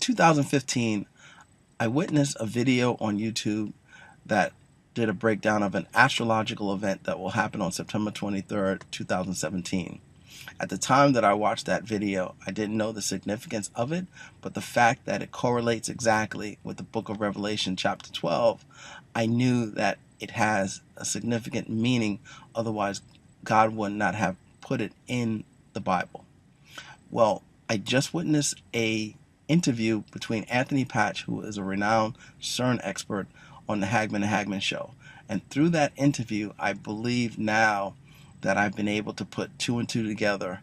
2015, I witnessed a video on YouTube that did a breakdown of an astrological event that will happen on September 23rd, 2017. At the time that I watched that video, I didn't know the significance of it, but the fact that it correlates exactly with the book of Revelation chapter 12, I knew that it has a significant meaning, otherwise God would not have put it in the Bible. Well, I just witnessed a interview between Anthony Patch, who is a renowned CERN expert, on the Hagman and Hagman show. And through that interview, I believe now that I've been able to put two and two together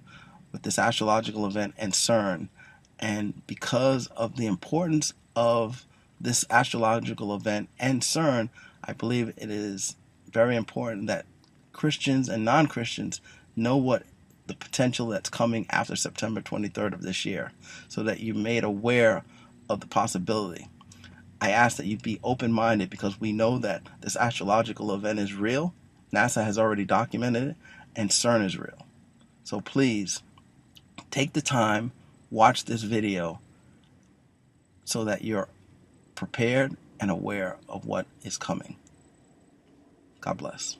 with this astrological event and CERN. And because of the importance of this astrological event and CERN, I believe it is very important that Christians and non-Christians know what the potential that's coming after September 23rd of this year, so that you're made aware of the possibility. I ask that you be open-minded, because we know that this astrological event is real. NASA has already documented it, and CERN is real. So please, take the time, watch this video, so that you're prepared and aware of what is coming. God bless.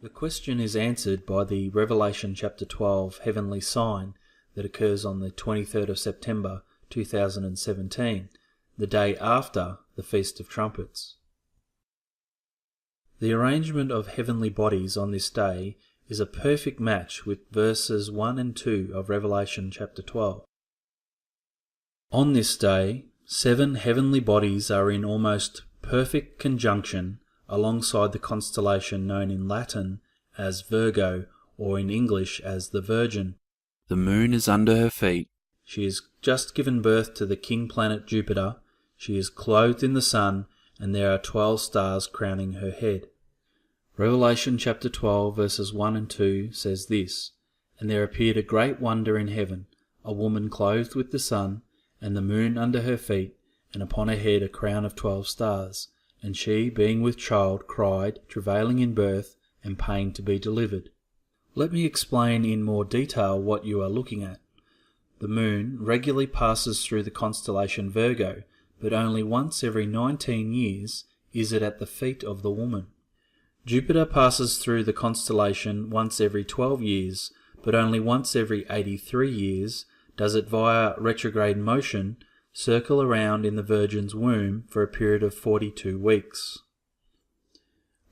The question is answered by the Revelation chapter 12 heavenly sign that occurs on the 23rd of September 2017, the day after the Feast of Trumpets. The arrangement of heavenly bodies on this day is a perfect match with verses 1 and 2 of Revelation chapter 12. On this day, 7 heavenly bodies are in almost perfect conjunction alongside the constellation known in Latin as Virgo, or in English as the Virgin. The moon is under her feet. She has just given birth to the king planet Jupiter. She is clothed in the sun, and there are 12 stars crowning her head. Revelation chapter 12 verses 1 and 2 says this, "And there appeared a great wonder in heaven, a woman clothed with the sun, and the moon under her feet, and upon her head a crown of 12 stars. And she, being with child, cried, travailing in birth, and pain to be delivered." Let me explain in more detail what you are looking at. The moon regularly passes through the constellation Virgo, but only once every 19 years is it at the feet of the woman. Jupiter passes through the constellation once every 12 years, but only once every 83 years does it, via retrograde motion, circle around in the Virgin's womb for a period of 42 weeks.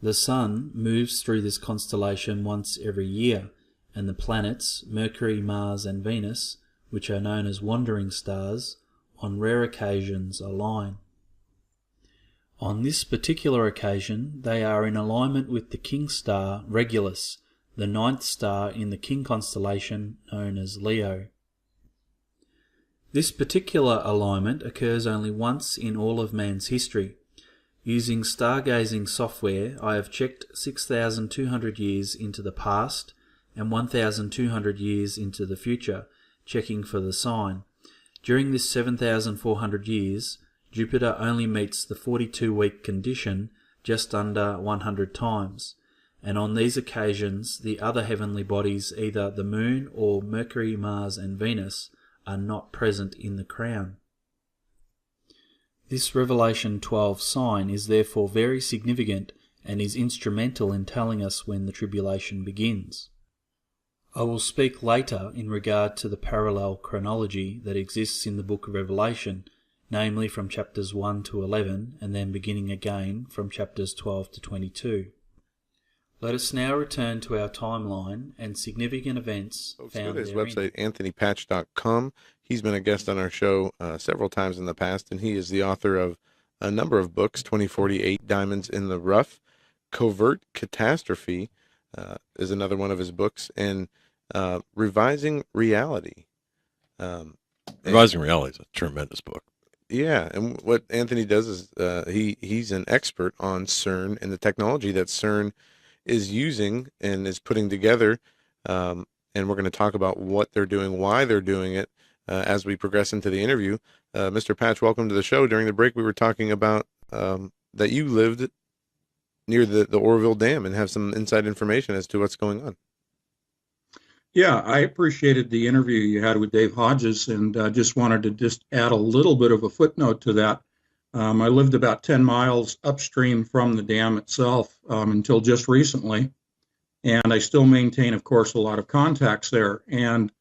The Sun moves through this constellation once every year, and the planets, Mercury, Mars and Venus, which are known as wandering stars, on rare occasions align. On this particular occasion, they are in alignment with the king star Regulus, the 9th star in the king constellation known as Leo. This particular alignment occurs only once in all of man's history. Using stargazing software, I have checked 6,200 years into the past and 1,200 years into the future, checking for the sign. During this 7,400 years, Jupiter only meets the 42-week condition just under 100 times, and on these occasions the other heavenly bodies, either the Moon or Mercury, Mars and Venus, are not present in the crown. This Revelation 12 sign is therefore very significant and is instrumental in telling us when the tribulation begins. I will speak later in regard to the parallel chronology that exists in the book of Revelation, namely from chapters 1 to 11 and then beginning again from chapters 12 to 22. Let us now return to our timeline and significant events Folks, found go to his therein. website, anthonypatch.com. He's been a guest on our show several times in the past, and he is the author of a number of books, 2048, Diamonds in the Rough. Covert Catastrophe is another one of his books, and Revising Reality. Revising Reality is a tremendous book. Yeah, and what Anthony does is he's an expert on CERN and the technology that CERN is using and is putting together, and we're going to talk about what they're doing, why they're doing it, as we progress into the interview. Mr. Patch, welcome to the show. During the break, we were talking about that you lived near the Oroville Dam and have some inside information as to what's going on. Yeah, I appreciated the interview you had with Dave Hodges, and just wanted to just add a little bit of a footnote to that. I lived about 10 miles upstream from the dam itself until just recently, and I still maintain, of course, a lot of contacts there. And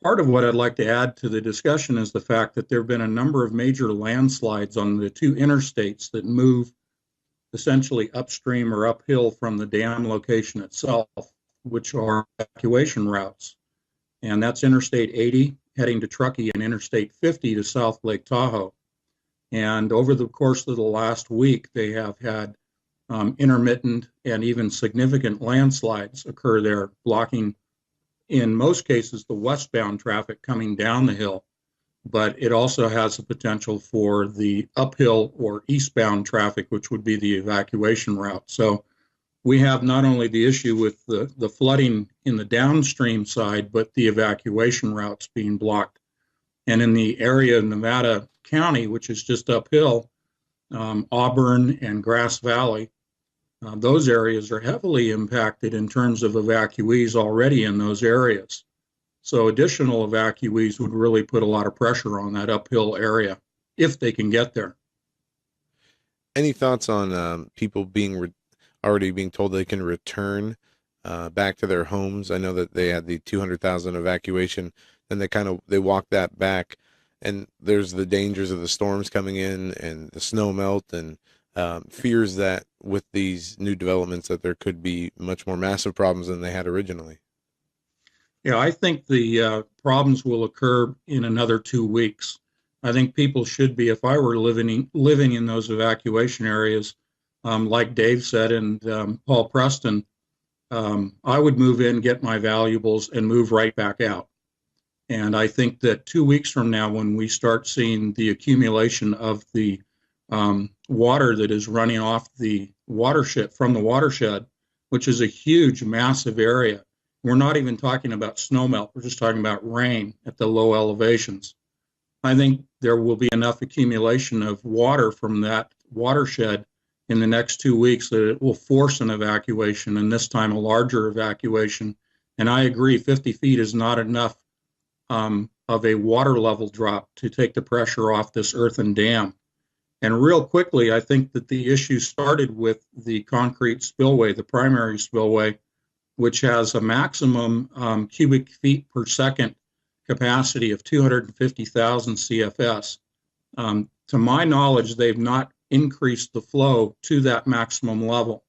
part of what I'd like to add to the discussion is the fact that there have been a number of major landslides on the two interstates that move essentially upstream or uphill from the dam location itself, which are evacuation routes. And that's Interstate 80 heading to Truckee and Interstate 50 to South Lake Tahoe. And over the course of the last week, they have had intermittent and even significant landslides occur there, blocking, in most cases, the westbound traffic coming down the hill. But it also has the potential for the uphill or eastbound traffic, which would be the evacuation route. So we have not only the issue with the flooding in the downstream side, but the evacuation routes being blocked. And in the area of Nevada County, which is just uphill, Auburn and Grass Valley, those areas are heavily impacted in terms of evacuees already in those areas. So additional evacuees would really put a lot of pressure on that uphill area if they can get there. Any thoughts on people being already being told they can return back to their homes? I know that they had the 200,000 evacuation, and they walked that back, and there's the dangers of the storms coming in and the snow melt, and fears that with these new developments that there could be much more massive problems than they had originally. Yeah, I think the problems will occur in another 2 weeks. I think people should be, if I were living in those evacuation areas, like Dave said, and Paul Preston, I would move in, get my valuables, and move right back out. And I think that 2 weeks from now, when we start seeing the accumulation of the water that is running off the watershed, from the watershed, which is a huge, massive area, we're not even talking about snowmelt. We're just talking about rain at the low elevations. I think there will be enough accumulation of water from that watershed in the next 2 weeks that it will force an evacuation, and this time a larger evacuation. And I agree, 50 feet is not enough of a water level drop to take the pressure off this earthen dam. And real quickly, I think that the issue started with the concrete spillway, the primary spillway, which has a maximum cubic feet per second capacity of 250,000 CFS. To my knowledge, they've not increased the flow to that maximum level.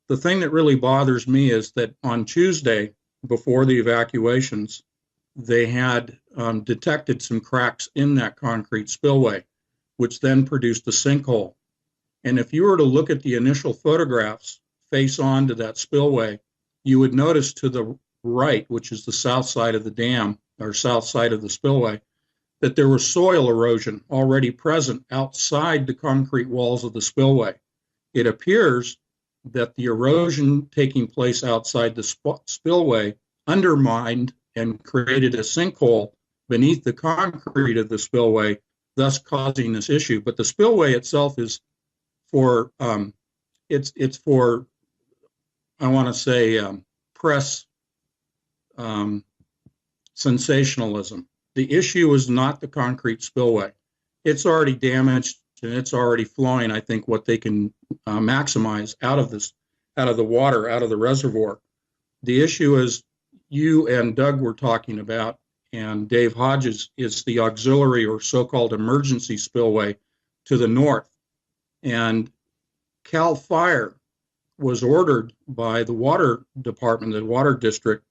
The thing that really bothers me is that on Tuesday, before the evacuations, they had detected some cracks in that concrete spillway, which then produced a sinkhole. And if you were to look at the initial photographs face on to that spillway, you would notice to the right, which is the south side of the dam, or south side of the spillway, that there was soil erosion already present outside the concrete walls of the spillway. It appears that the erosion taking place outside the spillway undermined and created a sinkhole beneath the concrete of the spillway, thus causing this issue. But the spillway itself is for, it's for, I want to say, press sensationalism. The issue is not the concrete spillway. It's already damaged and it's already flowing, I think, what they can maximize out of this, out of the water, out of the reservoir. The issue is, you and Doug were talking about, and Dave Hodges, is the auxiliary or so-called emergency spillway to the north. And CAL FIRE was ordered by the water department, the water district,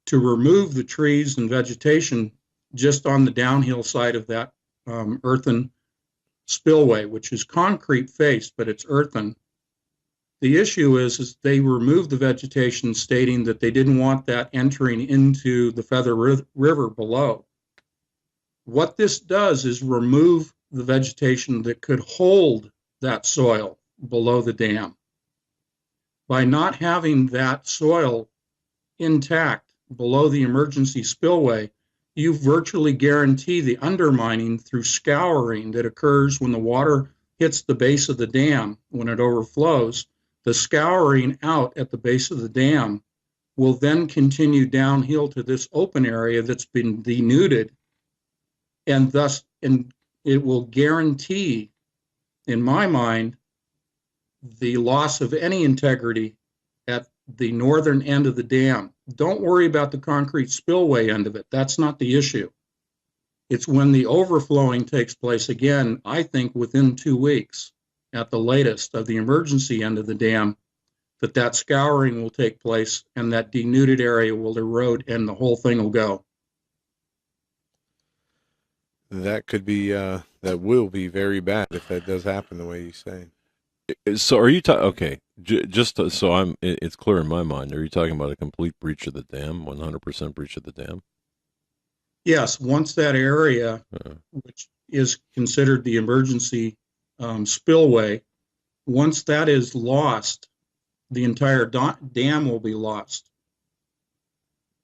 to remove the trees and vegetation just on the downhill side of that earthen spillway, which is concrete faced, but it's earthen. The issue is they removed the vegetation, stating that they didn't want that entering into the Feather River below. What this does is remove the vegetation that could hold that soil below the dam. By not having that soil intact below the emergency spillway, you virtually guarantee the undermining through scouring that occurs when the water hits the base of the dam when it overflows. The scouring out at the base of the dam will then continue downhill to this open area that's been denuded, and it will guarantee, in my mind, the loss of any integrity at the northern end of the dam. Don't worry about the concrete spillway end of it. That's not the issue. It's when the overflowing takes place again, I think within 2 weeks at the latest of the emergency end of the dam, that scouring will take place and that denuded area will erode and the whole thing will go. That could be, that will be very bad if that does happen the way you say. So are you talking? Okay, just so it's clear in my mind. Are you talking about a complete breach of the dam, 100% breach of the dam? Yes, once that area, which is considered the emergency spillway, once that is lost, the entire dam will be lost.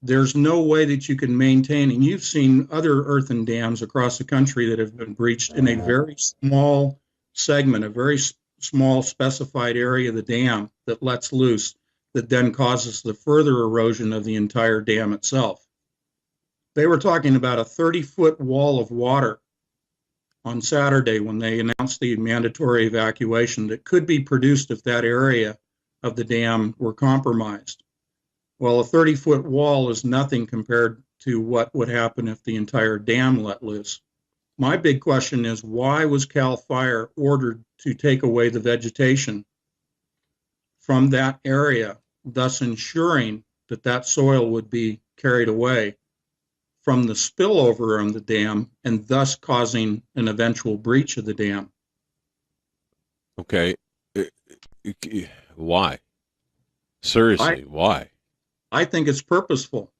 There's no way that you can maintain, and you've seen other earthen dams across the country that have been breached in a very small segment, a very small specified area of the dam that lets loose, that then causes the further erosion of the entire dam itself. They were talking about a 30-foot wall of water on Saturday when they announced the mandatory evacuation that could be produced if that area of the dam were compromised. Well, a 30-foot wall is nothing compared to what would happen if the entire dam let loose. My big question is, why was CAL FIRE ordered to take away the vegetation from that area, thus ensuring that that soil would be carried away from the spillover on the dam and thus causing an eventual breach of the dam? Okay, why? Seriously, why? I think it's purposeful.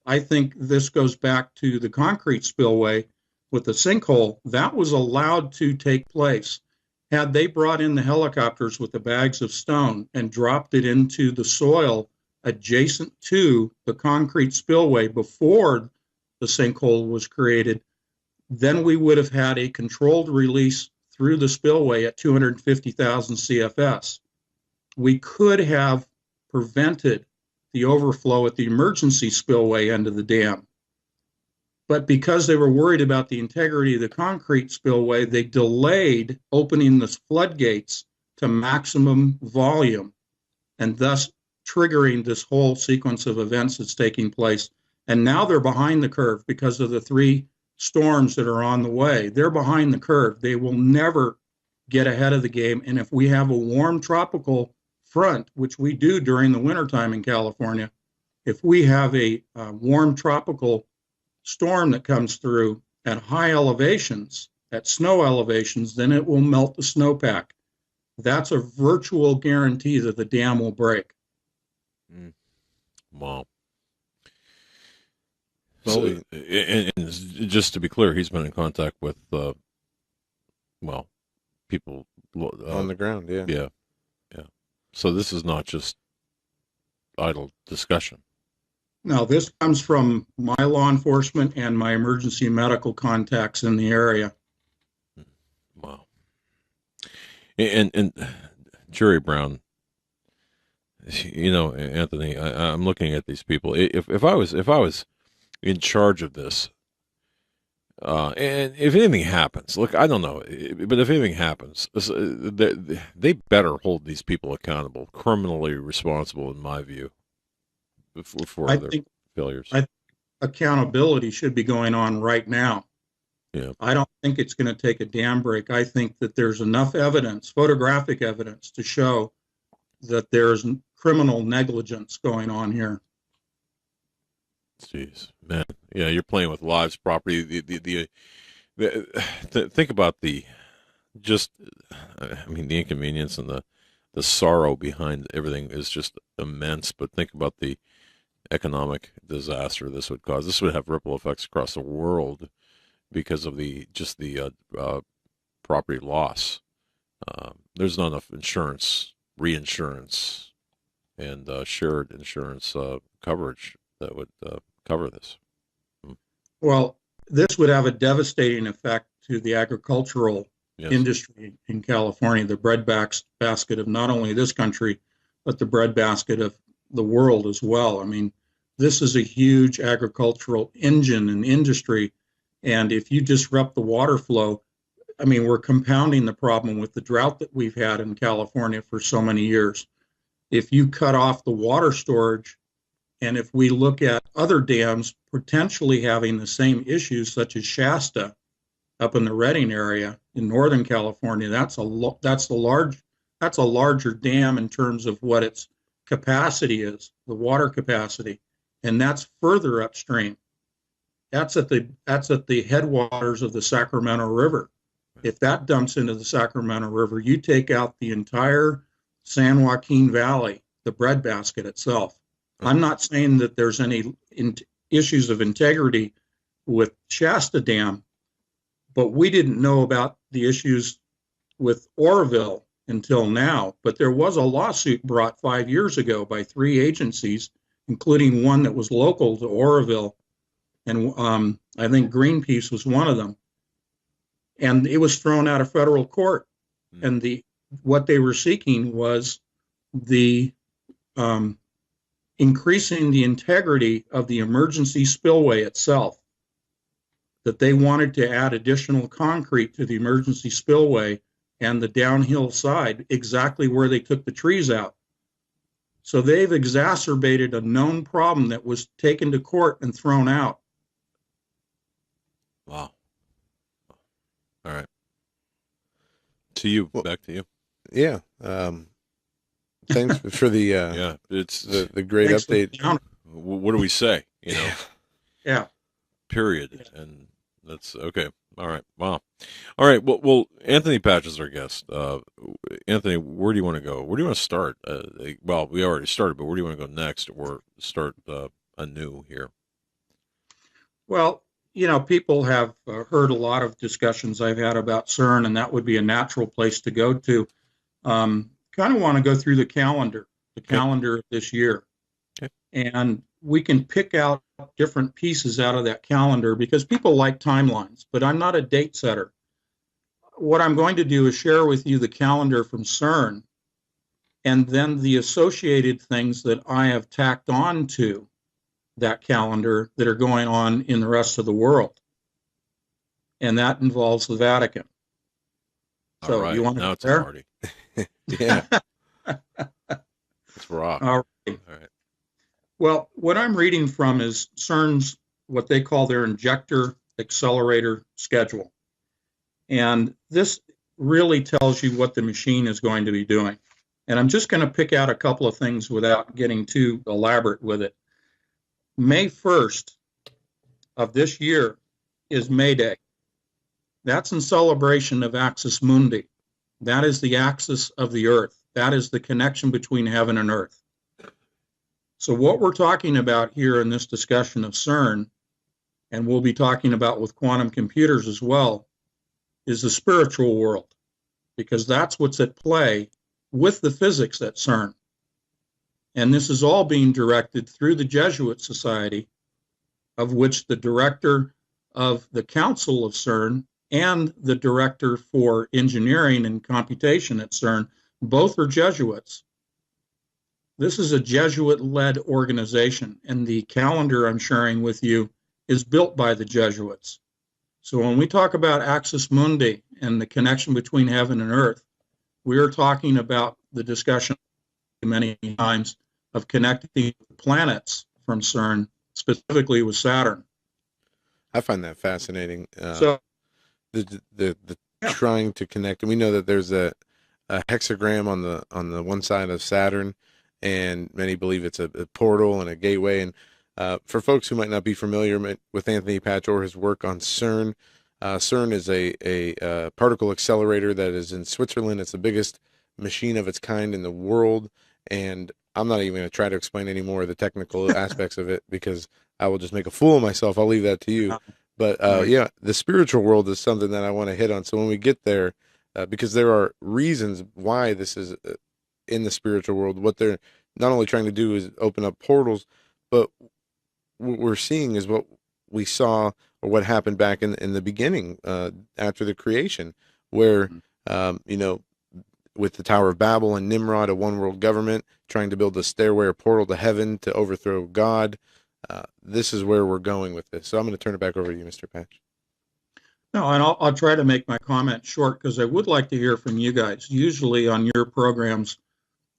I think this goes back to the concrete spillway with the sinkhole. That was allowed to take place. Had they brought in the helicopters with the bags of stone and dropped it into the soil adjacent to the concrete spillway before the sinkhole was created, then we would have had a controlled release through the spillway at 250,000 CFS. We could have prevented the overflow at the emergency spillway end of the dam. But because they were worried about the integrity of the concrete spillway, they delayed opening the floodgates to maximum volume, and thus triggering this whole sequence of events that's taking place. And now they're behind the curve because of the 3 storms that are on the way. They're behind the curve. They will never get ahead of the game. And if we have a warm tropical front, which we do during the wintertime in California, if we have a warm tropical storm that comes through at high elevations, at snow elevations, then it will melt the snowpack. That's a virtual guarantee that the dam will break. Wow. So, and just to be clear, he's been in contact with, people on the ground, yeah. Yeah. So this is not just idle discussion. No, this comes from my law enforcement and my emergency medical contacts in the area. Wow. And Jerry Brown, Anthony, I'm looking at these people. If I was in charge of this, and if anything happens, look, I don't know, but if anything happens, they better hold these people accountable, criminally responsible, in my view, for their failures. Accountability should be going on right now. Yeah. I don't think it's going to take a dam break. I think that there's enough evidence, photographic evidence, to show that there's criminal negligence going on here. Jeez, man. Yeah, you're playing with lives, property. Think about the inconvenience and the sorrow behind everything is just immense. But think about the economic disaster this would cause. This would have ripple effects across the world because of the property loss. There's not enough insurance, reinsurance, and shared insurance coverage that would cover this. Well, this would have a devastating effect to the agricultural industry in California, the breadbasket of not only this country, but the breadbasket of the world as well. I mean, this is a huge agricultural engine and industry. And if you disrupt the water flow, I mean, we're compounding the problem with the drought that we've had in California for so many years. If you cut off the water storage, and if we look at other dams potentially having the same issues, such as Shasta up in the Redding area in Northern California, that's a larger dam in terms of what its capacity is, the water capacity, and that's further upstream. That's at the headwaters of the Sacramento River. If that dumps into the Sacramento River, you take out the entire San Joaquin Valley, the breadbasket itself. I'm not saying that there's any issues of integrity with Shasta Dam, but we didn't know about the issues with Oroville until now. But there was a lawsuit brought 5 years ago by 3 agencies, including one that was local to Oroville, and I think Greenpeace was one of them. And it was thrown out of federal court. And what they were seeking was the increasing the integrity of the emergency spillway itself. That they wanted to add additional concrete to the emergency spillway and the downhill side, exactly where they took the trees out. So they've exacerbated a known problem that was taken to court and thrown out. Wow. All right. To you, Well, back to you. Yeah. Thanks for the Yeah, it's the great Thanks for the update. counter. what do we say? You know, Yeah. period. And that's okay. All right. Wow. All right. Well, Anthony Patch is our guest. Anthony, where do you want to go? Where do you want to start? Well, we already started, but where do you want to go next, or start anew here? Well, you know, people have heard a lot of discussions I've had about CERN, and that would be a natural place to go to. Kind of want to go through the calendar of this year. Okay. And we can pick out different pieces out of that calendar because people like timelines, but I'm not a date setter. What I'm going to do is share with you the calendar from CERN and then the associated things that I have tacked on to that calendar that are going on in the rest of the world. And that involves the Vatican. So All right. you want to Now it's there? a party. Yeah. Let's rock. All right. All right. Well, what I'm reading from is CERN's, what they call their injector accelerator schedule. And this really tells you what the machine is going to be doing. And I'm just going to pick out a couple of things without getting too elaborate with it. May 1st of this year is May Day. That's in celebration of Axis Mundi. That is the axis of the earth. That is the connection between heaven and earth. So what we're talking about here in this discussion of CERN, and we'll be talking about with quantum computers as well, is the spiritual world, because that's what's at play with the physics at CERN. And this is all being directed through the Jesuit Society, of which the director of the Council of CERN and the director for engineering and computation at CERN, both are Jesuits. This is a Jesuit-led organization, and the calendar I'm sharing with you is built by the Jesuits. So when we talk about Axis Mundi and the connection between heaven and earth, we are talking about the discussion many times of connecting planets from CERN, specifically with Saturn. I find that fascinating. So The trying to connect, and we know that there's a hexagram on the one side of Saturn, and many believe it's a portal and a gateway. And for folks who might not be familiar with Anthony Patch or his work on CERN, CERN is a particle accelerator that is in Switzerland. It's the biggest machine of its kind in the world, and I'm not even going to try to explain any more of the technical aspects of it because I will just make a fool of myself. I'll leave that to you. But yeah, the spiritual world is something that I want to hit on. So when we get there, because there are reasons why this is in the spiritual world, what they're not only trying to do is open up portals, but what we're seeing is what we saw or what happened back in the beginning after the creation, where you know, with the Tower of Babel and Nimrod, a one world government, trying to build a stairway or portal to heaven to overthrow God. This is where we're going with this. So I'm going to turn it back over to you, Mr. Patch. No, and I'll try to make my comment short because I would like to hear from you guys. Usually on your programs,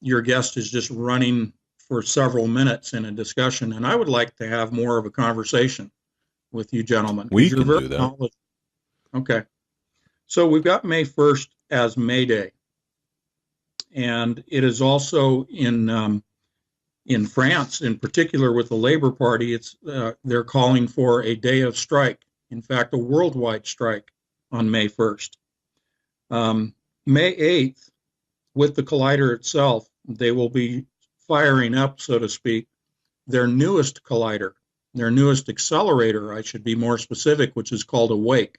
your guest is just running for several minutes in a discussion, and I would like to have more of a conversation with you gentlemen. We You're can very do that. knowledgeable. Okay. So we've got May 1st as May Day. And it is also in France, in particular with the Labor Party, they're calling for a day of strike. In fact, a worldwide strike on May 1st. May 8th, with the collider itself, they will be firing up, so to speak, their newest collider, their newest accelerator, I should be more specific, which is called Awake.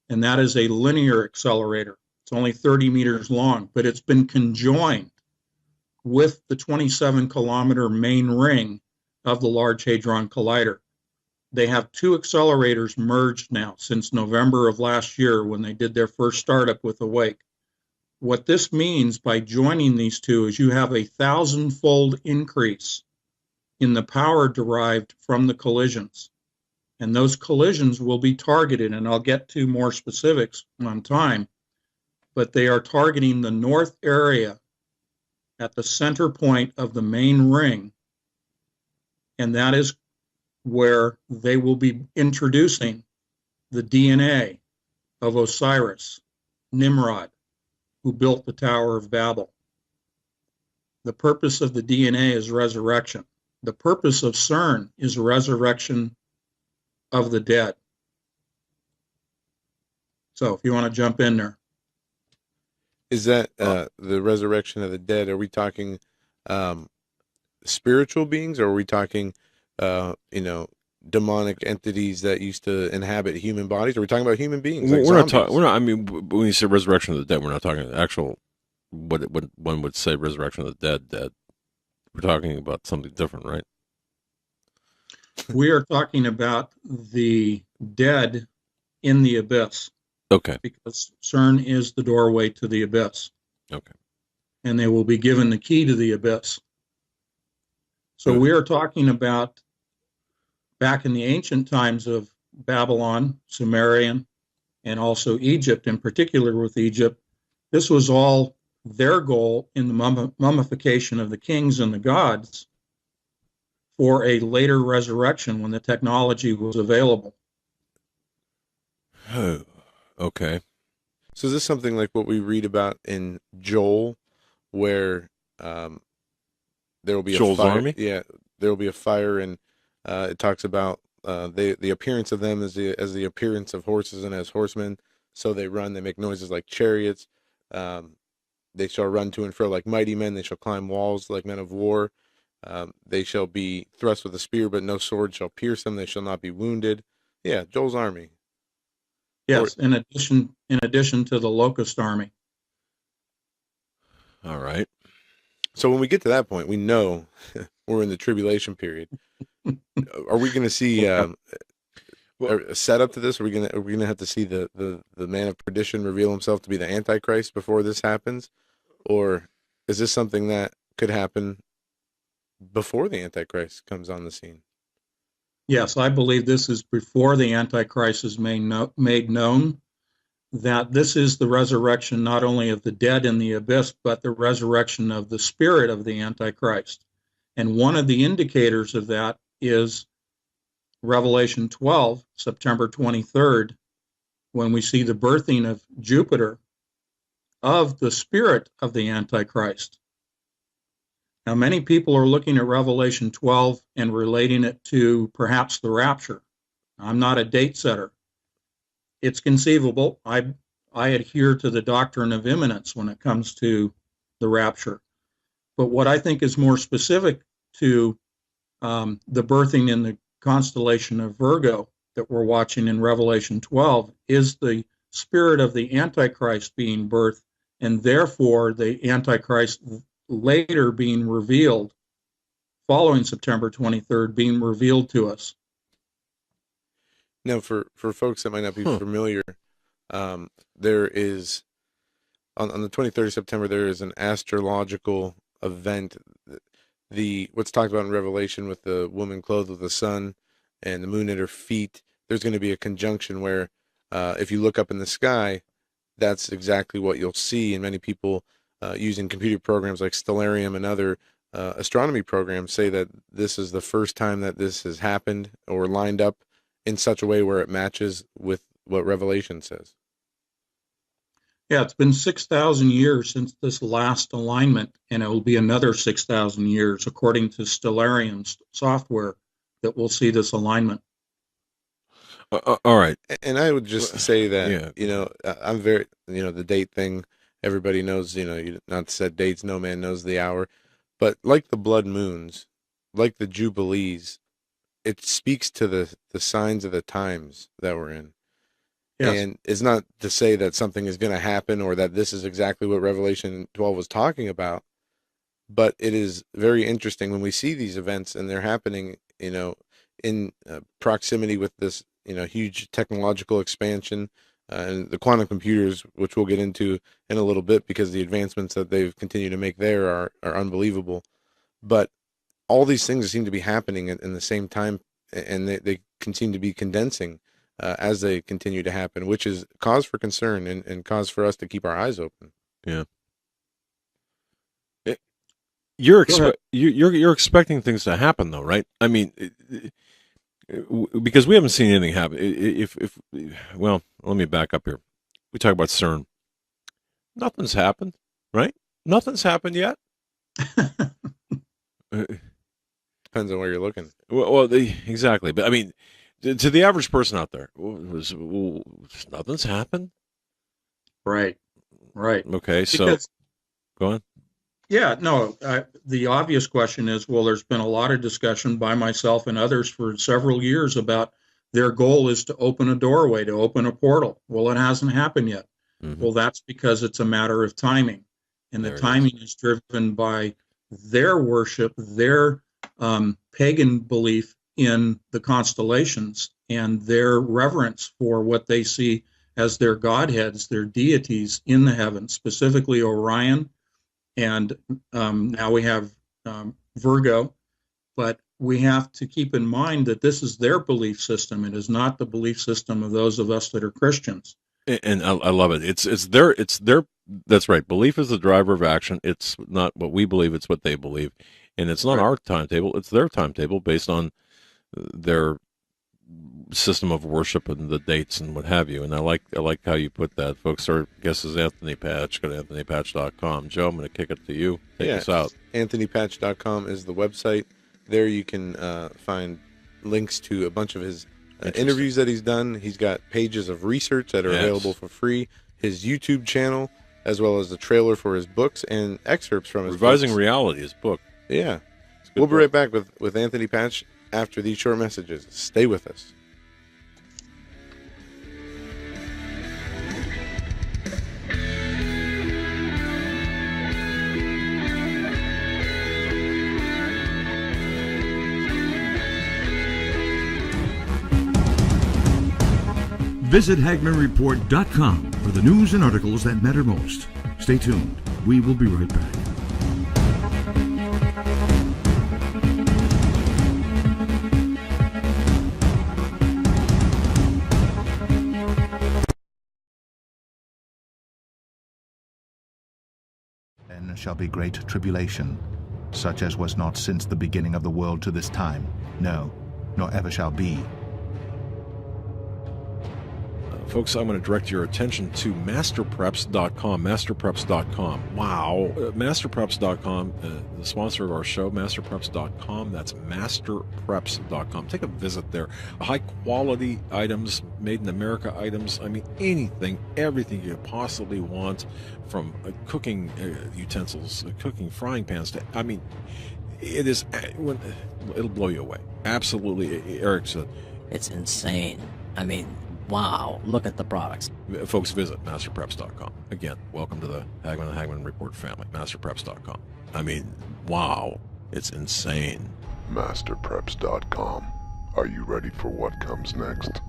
And that is a linear accelerator. It's only 30 meters long, but it's been conjoined with the 27-kilometer main ring of the Large Hadron Collider. They have two accelerators merged now since November of last year when they did their first startup with Awake. What this means by joining these two is you have a 1,000-fold increase in the power derived from the collisions. And those collisions will be targeted, and I'll get to more specifics on time, but they are targeting the north area at the center point of the main ring, and that is where they will be introducing the DNA of Osiris, Nimrod, who built the Tower of Babel. The purpose of the DNA is resurrection. The purpose of CERN is resurrection of the dead. So if you want to jump in there. Is that the resurrection of the dead? Are we talking spiritual beings, or are we talking demonic entities that used to inhabit human bodies? Are we talking about human beings? Like We're not zombies? talking. We're not. I mean, when you say resurrection of the dead, we're not talking actual. What one would say resurrection of the dead. Dead. We're talking about something different, right? We are talking about the dead in the abyss. Okay. Because CERN is the doorway to the abyss. Okay. And they will be given the key to the abyss. So we are talking about back in the ancient times of Babylon, Sumerian, and also Egypt, in particular with Egypt. This was all their goal in the mummification of the kings and the gods for a later resurrection when the technology was available. Oh, okay. So is this something like what we read about in Joel, where there will be Joel's a fire? army? Yeah, there will be a fire, and it talks about the appearance of them as the appearance of horses and as horsemen. So they run, they make noises like chariots. They shall run to and fro like mighty men. They shall climb walls like men of war. They shall be thrust with a spear, but no sword shall pierce them. They shall not be wounded. Yeah, Joel's army. Yes, in addition to the locust army. All right. So when we get to that point, we know we're in the tribulation period. Are we going to see a setup to this? Are we going to have to see the man of perdition reveal himself to be the Antichrist before this happens, or is this something that could happen before the Antichrist comes on the scene? Yes, I believe this is before the Antichrist is made known, that this is the resurrection not only of the dead in the abyss, but the resurrection of the spirit of the Antichrist. And one of the indicators of that is Revelation 12, September 23rd, when we see the birthing of Jupiter, of the spirit of the Antichrist. Now, many people are looking at Revelation 12 and relating it to perhaps the rapture. I'm not a date setter. It's conceivable. I adhere to the doctrine of imminence when it comes to the rapture. But what I think is more specific to the birthing in the constellation of Virgo that we're watching in Revelation 12 is the spirit of the Antichrist being birthed, and therefore the Antichrist later being revealed, following September 23rd, being revealed to us. Now, for folks that might not be familiar, there is on the 23rd of September, there is an astrological event. What's talked about in Revelation with the woman clothed with the sun and the moon at her feet. There's going to be a conjunction where, if you look up in the sky, that's exactly what you'll see. And many people using computer programs like Stellarium and other astronomy programs say that this is the first time that this has happened or lined up in such a way where it matches with what Revelation says. Yeah, it's been 6,000 years since this last alignment, and it will be another 6,000 years, according to Stellarium's software, that we'll see this alignment. All right. And I would just say that, I'm very, the date thing, everybody knows, not set dates, no man knows the hour. But like the blood moons, like the jubilees, it speaks to the signs of the times that we're in. Yes. And it's not to say that something is going to happen or that this is exactly what Revelation 12 was talking about, but it is very interesting when we see these events and they're happening, in proximity with this, huge technological expansion and the quantum computers, which we'll get into in a little bit because the advancements that they've continued to make there are unbelievable. But all these things seem to be happening in the same time, and they continue to be condensing as they continue to happen, which is cause for concern and cause for us to keep our eyes open. Yeah. You're expecting things to happen, though, right? I mean, because we haven't seen anything happen. Well, let me back up here. We talk about CERN. Nothing's happened, right? Nothing's happened yet. Depends on where you're looking. Well, exactly. But I mean, to the average person out there, nothing's happened. Right. Okay, so go on. Yeah, no, the obvious question is, well, there's been a lot of discussion by myself and others for several years about their goal is to open a doorway, to open a portal. Well, it hasn't happened yet. Mm-hmm. Well, that's because it's a matter of timing. And the timing is driven by their worship, their pagan belief in the constellations and their reverence for what they see as their godheads, their deities in the heavens, specifically Orion. And now we have Virgo, but we have to keep in mind that this is their belief system. It is not the belief system of those of us that are Christians. And I love it. It's their. That's right. Belief is the driver of action. It's not what we believe. It's what they believe, and it's not our timetable. It's their timetable based on their system of worship and the dates and what have you. And I like how you put that, folks. Our guest is Anthony Patch. Go to anthonypatch.com. Joe, I'm going to kick it to you. Take us out. Anthonypatch.com is the website. There you can find links to a bunch of his interviews that he's done. He's got pages of research that are available for free. His YouTube channel, as well as the trailer for his books and excerpts from his Revising books. Reality, his book. Yeah. We'll be right back with Anthony Patch after these short messages. Stay with us. Visit HagmannReport.com for the news and articles that matter most. Stay tuned. We will be right back. Then shall be great tribulation, such as was not since the beginning of the world to this time, no, nor ever shall be. Folks, I'm going to direct your attention to masterpreps.com. Masterpreps.com. Wow. Masterpreps.com, the sponsor of our show, masterpreps.com. That's masterpreps.com. Take a visit there. High quality items, made in America items. I mean, anything, everything you could possibly want, from cooking utensils, cooking frying pans to, I mean, it is, it'll blow you away. Absolutely. Eric said, it's insane. I mean, wow, look at the products. Folks, visit masterpreps.com. Again, welcome to the Hagmann and Hagmann Report family, masterpreps.com. I mean, wow, it's insane. Masterpreps.com. Are you ready for what comes next?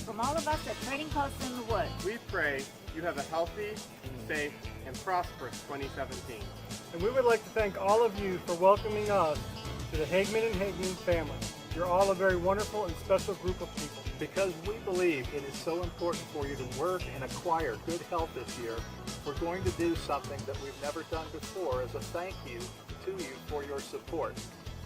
From all of us at Trading Post in the Woods, we pray you have a healthy, safe, and prosperous 2017. And we would like to thank all of you for welcoming us to the Hagman and Hagman family. You're all a very wonderful and special group of people. Because we believe it is so important for you to work and acquire good health this year, we're going to do something that we've never done before as a thank you to you for your support.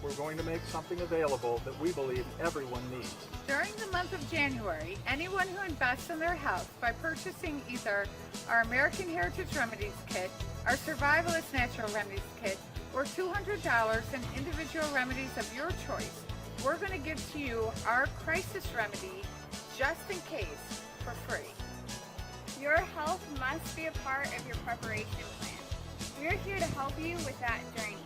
We're going to make something available that we believe everyone needs. During the month of January, anyone who invests in their health by purchasing either our American Heritage Remedies Kit, our Survivalist Natural Remedies Kit, or $200 in individual remedies of your choice, we're going to give to you our crisis remedy just in case for free. Your health must be a part of your preparation plan. We're here to help you with that journey.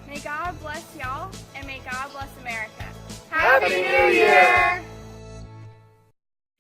May God bless y'all, and may God bless America. Happy New Year!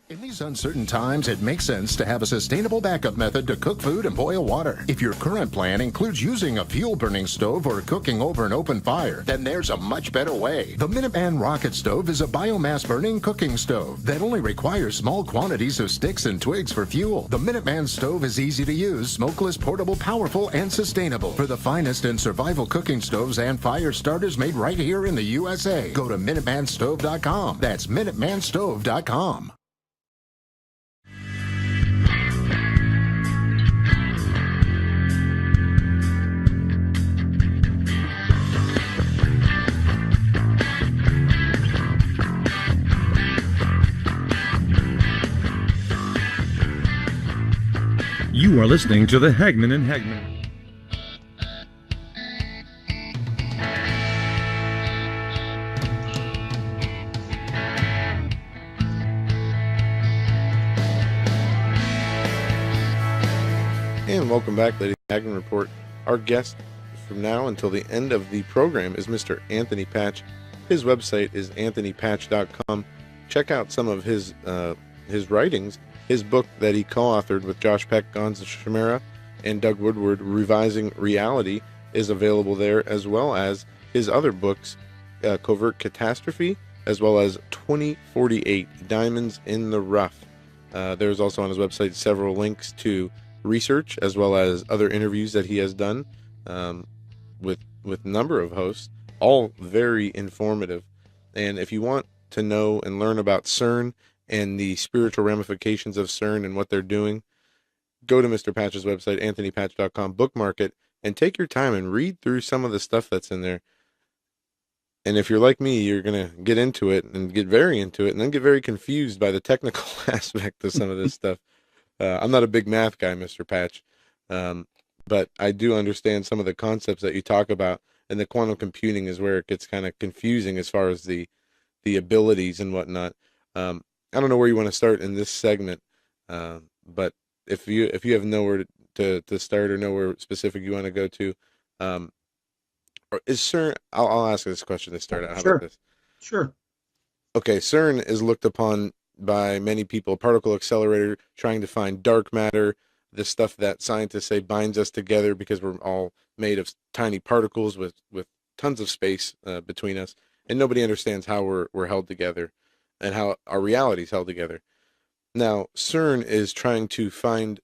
In these uncertain times, it makes sense to have a sustainable backup method to cook food and boil water. If your current plan includes using a fuel-burning stove or cooking over an open fire, then there's a much better way. The Minuteman Rocket Stove is a biomass-burning cooking stove that only requires small quantities of sticks and twigs for fuel. The Minuteman stove is easy to use, smokeless, portable, powerful, and sustainable. For the finest in survival cooking stoves and fire starters made right here in the USA, go to MinutemanStove.com. That's MinutemanStove.com. You are listening to the Hagman and Hagman. And welcome back, ladies and Hagman Report. Our guest from now until the end of the program is Mr. Anthony Patch. His website is anthonypatch.com. Check out some of his writings. His book that he co-authored with Josh Peck, Gonza Shimera, and Doug Woodward, Revising Reality, is available there, as well as his other books, Covert Catastrophe, as well as 2048, Diamonds in the Rough. There's also on his website several links to research, as well as other interviews that he has done with a number of hosts, all very informative. And if you want to know and learn about CERN and the spiritual ramifications of CERN and what they're doing, go to Mr. Patch's website, anthonypatch.com, bookmark it, and take your time and read through some of the stuff that's in there. And if you're like me, you're going to get into it and get very into it and then get very confused by the technical aspect of some of this stuff. I'm not a big math guy, Mr. Patch, but I do understand some of the concepts that you talk about, and the quantum computing is where it gets kind of confusing as far as the abilities and whatnot. I don't know where you want to start in this segment, but if you have nowhere to start or nowhere specific you want to go to, or is CERN? I'll ask this question to start out. How about this? Sure. Okay, CERN is looked upon by many people, a particle accelerator trying to find dark matter, the stuff that scientists say binds us together because we're all made of tiny particles with tons of space between us, and nobody understands how we're held together and how our reality is held together. Now, CERN is trying to find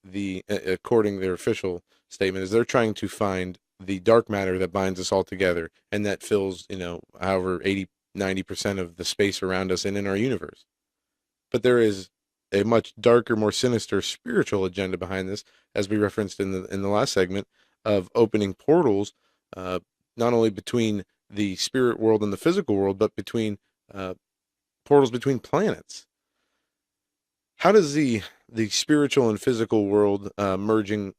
according to their official statement, is they're trying to find the dark matter that binds us all together and that fills, however, 80-90% of the space around us and in our universe. But there is a much darker, more sinister spiritual agenda behind this, as we referenced in the last segment, of opening portals, not only between the spirit world and the physical world, but between portals between planets. How does the spiritual and physical world merging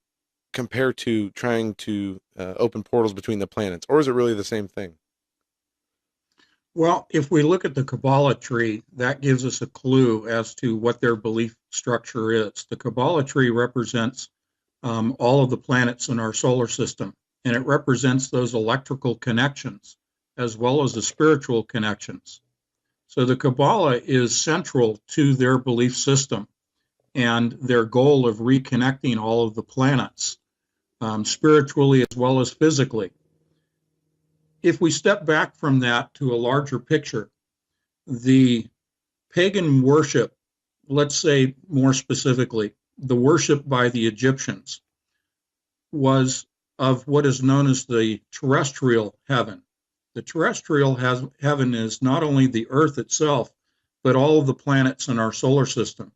compare to trying to open portals between the planets, or is it really the same thing? Well, if we look at the Kabbalah tree, that gives us a clue as to what their belief structure is. The Kabbalah tree represents all of the planets in our solar system, and it represents those electrical connections as well as the spiritual connections. So the Kabbalah is central to their belief system and their goal of reconnecting all of the planets, spiritually as well as physically. If we step back from that to a larger picture, the pagan worship let's say more specifically, the worship by the Egyptians was of what is known as the terrestrial heaven. The terrestrial heaven is not only the earth itself, but all of the planets in our solar system.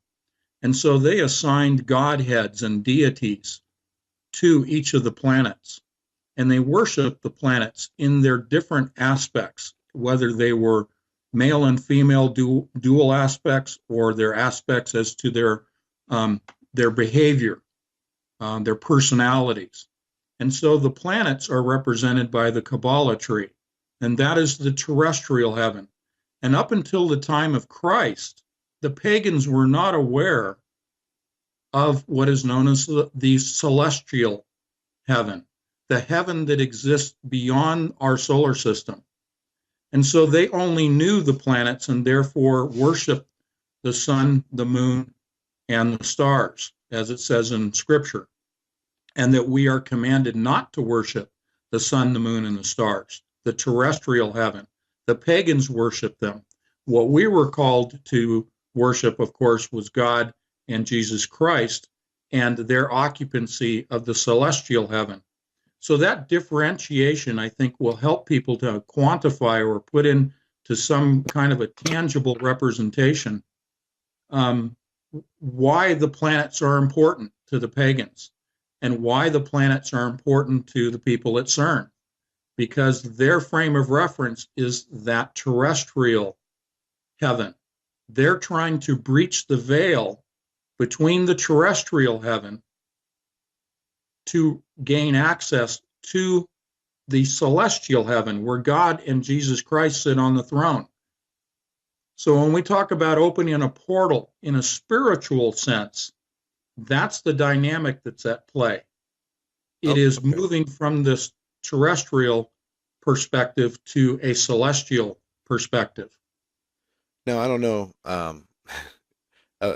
And so they assigned godheads and deities to each of the planets. And they worshiped the planets in their different aspects, whether they were male and female dual aspects, or their aspects as to their behavior, their personalities. And so the planets are represented by the Kabbalah tree, and that is the terrestrial heaven. And up until the time of Christ, the pagans were not aware of what is known as the celestial heaven, the heaven that exists beyond our solar system. And so they only knew the planets and therefore worshiped the sun, the moon, and the stars, as it says in Scripture, and that we are commanded not to worship the sun, the moon, and the stars, the terrestrial heaven. The pagans worshiped them. What we were called to worship, of course, was God and Jesus Christ and their occupancy of the celestial heaven. So that differentiation, I think, will help people to quantify or put into some kind of a tangible representation why the planets are important to the pagans and why the planets are important to the people at CERN, because their frame of reference is that terrestrial heaven. They're trying to breach the veil between the terrestrial heaven to gain access to the celestial heaven where God and Jesus Christ sit on the throne. So when we talk about opening a portal in a spiritual sense, that's the dynamic that's at play. It is moving from this terrestrial perspective to a celestial perspective. Now, I don't know.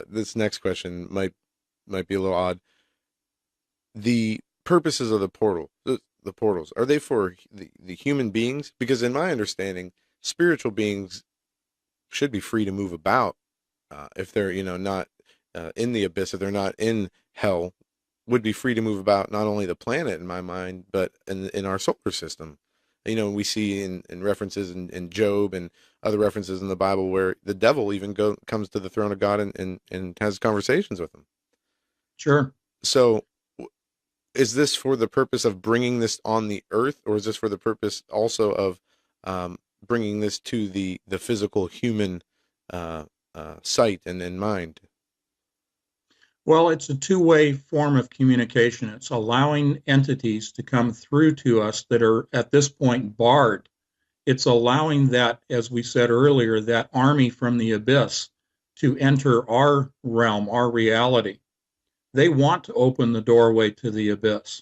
This next question might be a little odd. The purposes of the portals, are they for the human beings? Because in my understanding, spiritual beings should be free to move about if they're not in the abyss, if they're not in hell, would be free to move about not only the planet in my mind, but in our solar system. We see in references in Job and other references in the Bible where the devil even comes to the throne of God and has conversations with him. Sure. So is this for the purpose of bringing this on the earth, or is this for the purpose also of bringing this to the physical human sight and mind? Well, it's a two-way form of communication. It's allowing entities to come through to us that are at this point barred. It's allowing that, as we said earlier, that army from the abyss to enter our realm, our reality. They want to open the doorway to the abyss.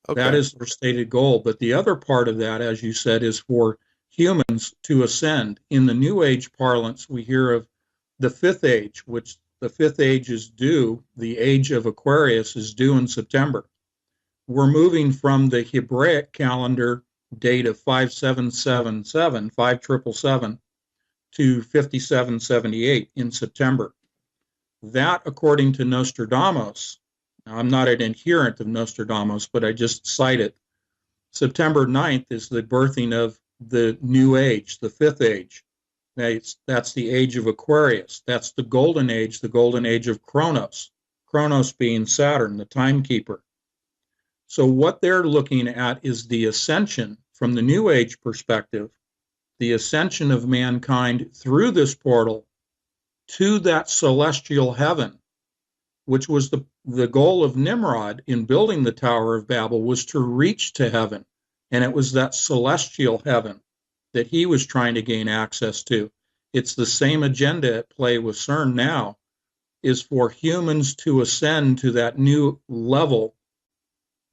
Okay. That is their stated goal. But the other part of that, as you said, is for humans to ascend. In the New Age parlance, we hear of the fifth age, which the fifth age is due, the age of Aquarius is due in September. We're moving from the Hebraic calendar date of 5777, to 5778 in September. That, according to Nostradamus, now I'm not an adherent of Nostradamus, but I just cite it, September 9th is the birthing of the new age, the fifth age. That's the age of Aquarius. That's the golden age of Kronos. Kronos being Saturn, the timekeeper. So what they're looking at is the ascension from the New Age perspective, the ascension of mankind through this portal to that celestial heaven, which was the goal of Nimrod in building the Tower of Babel, was to reach to heaven. And it was that celestial heaven that he was trying to gain access to. It's the same agenda at play with CERN now, is for humans to ascend to that new level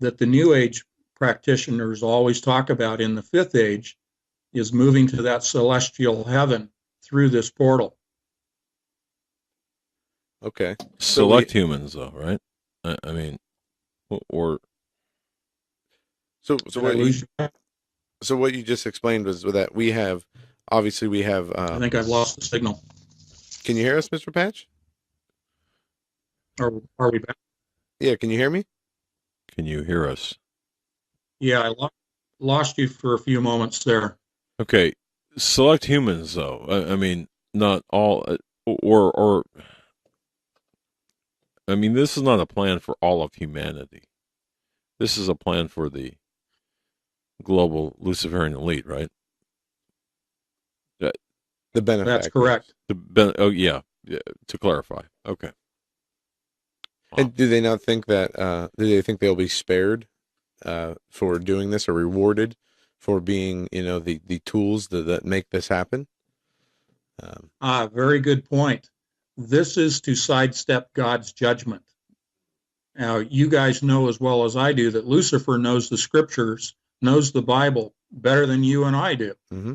that the New Age practitioners always talk about in the fifth age, is moving to that celestial heaven through this portal. Okay. Select humans, though, right? I mean, or so what you just explained was that we have. I think I've lost the signal. Can you hear us, Mr. Patch? Are we back? Yeah, can you hear me? Can you hear us? Yeah, I lost you for a few moments there. Okay, select humans though. I mean, not all, or I mean, this is not a plan for all of humanity. This is a plan for the global Luciferian elite, right? The benefactors. That's correct. Oh yeah, to clarify. Okay. And do they not think that? Do they think they'll be spared for doing this, or rewarded for being, the tools that make this happen? Very good point. This is to sidestep God's judgment. Now, you guys know as well as I do that Lucifer knows the scriptures, knows the Bible better than you and I do. Mm-hmm.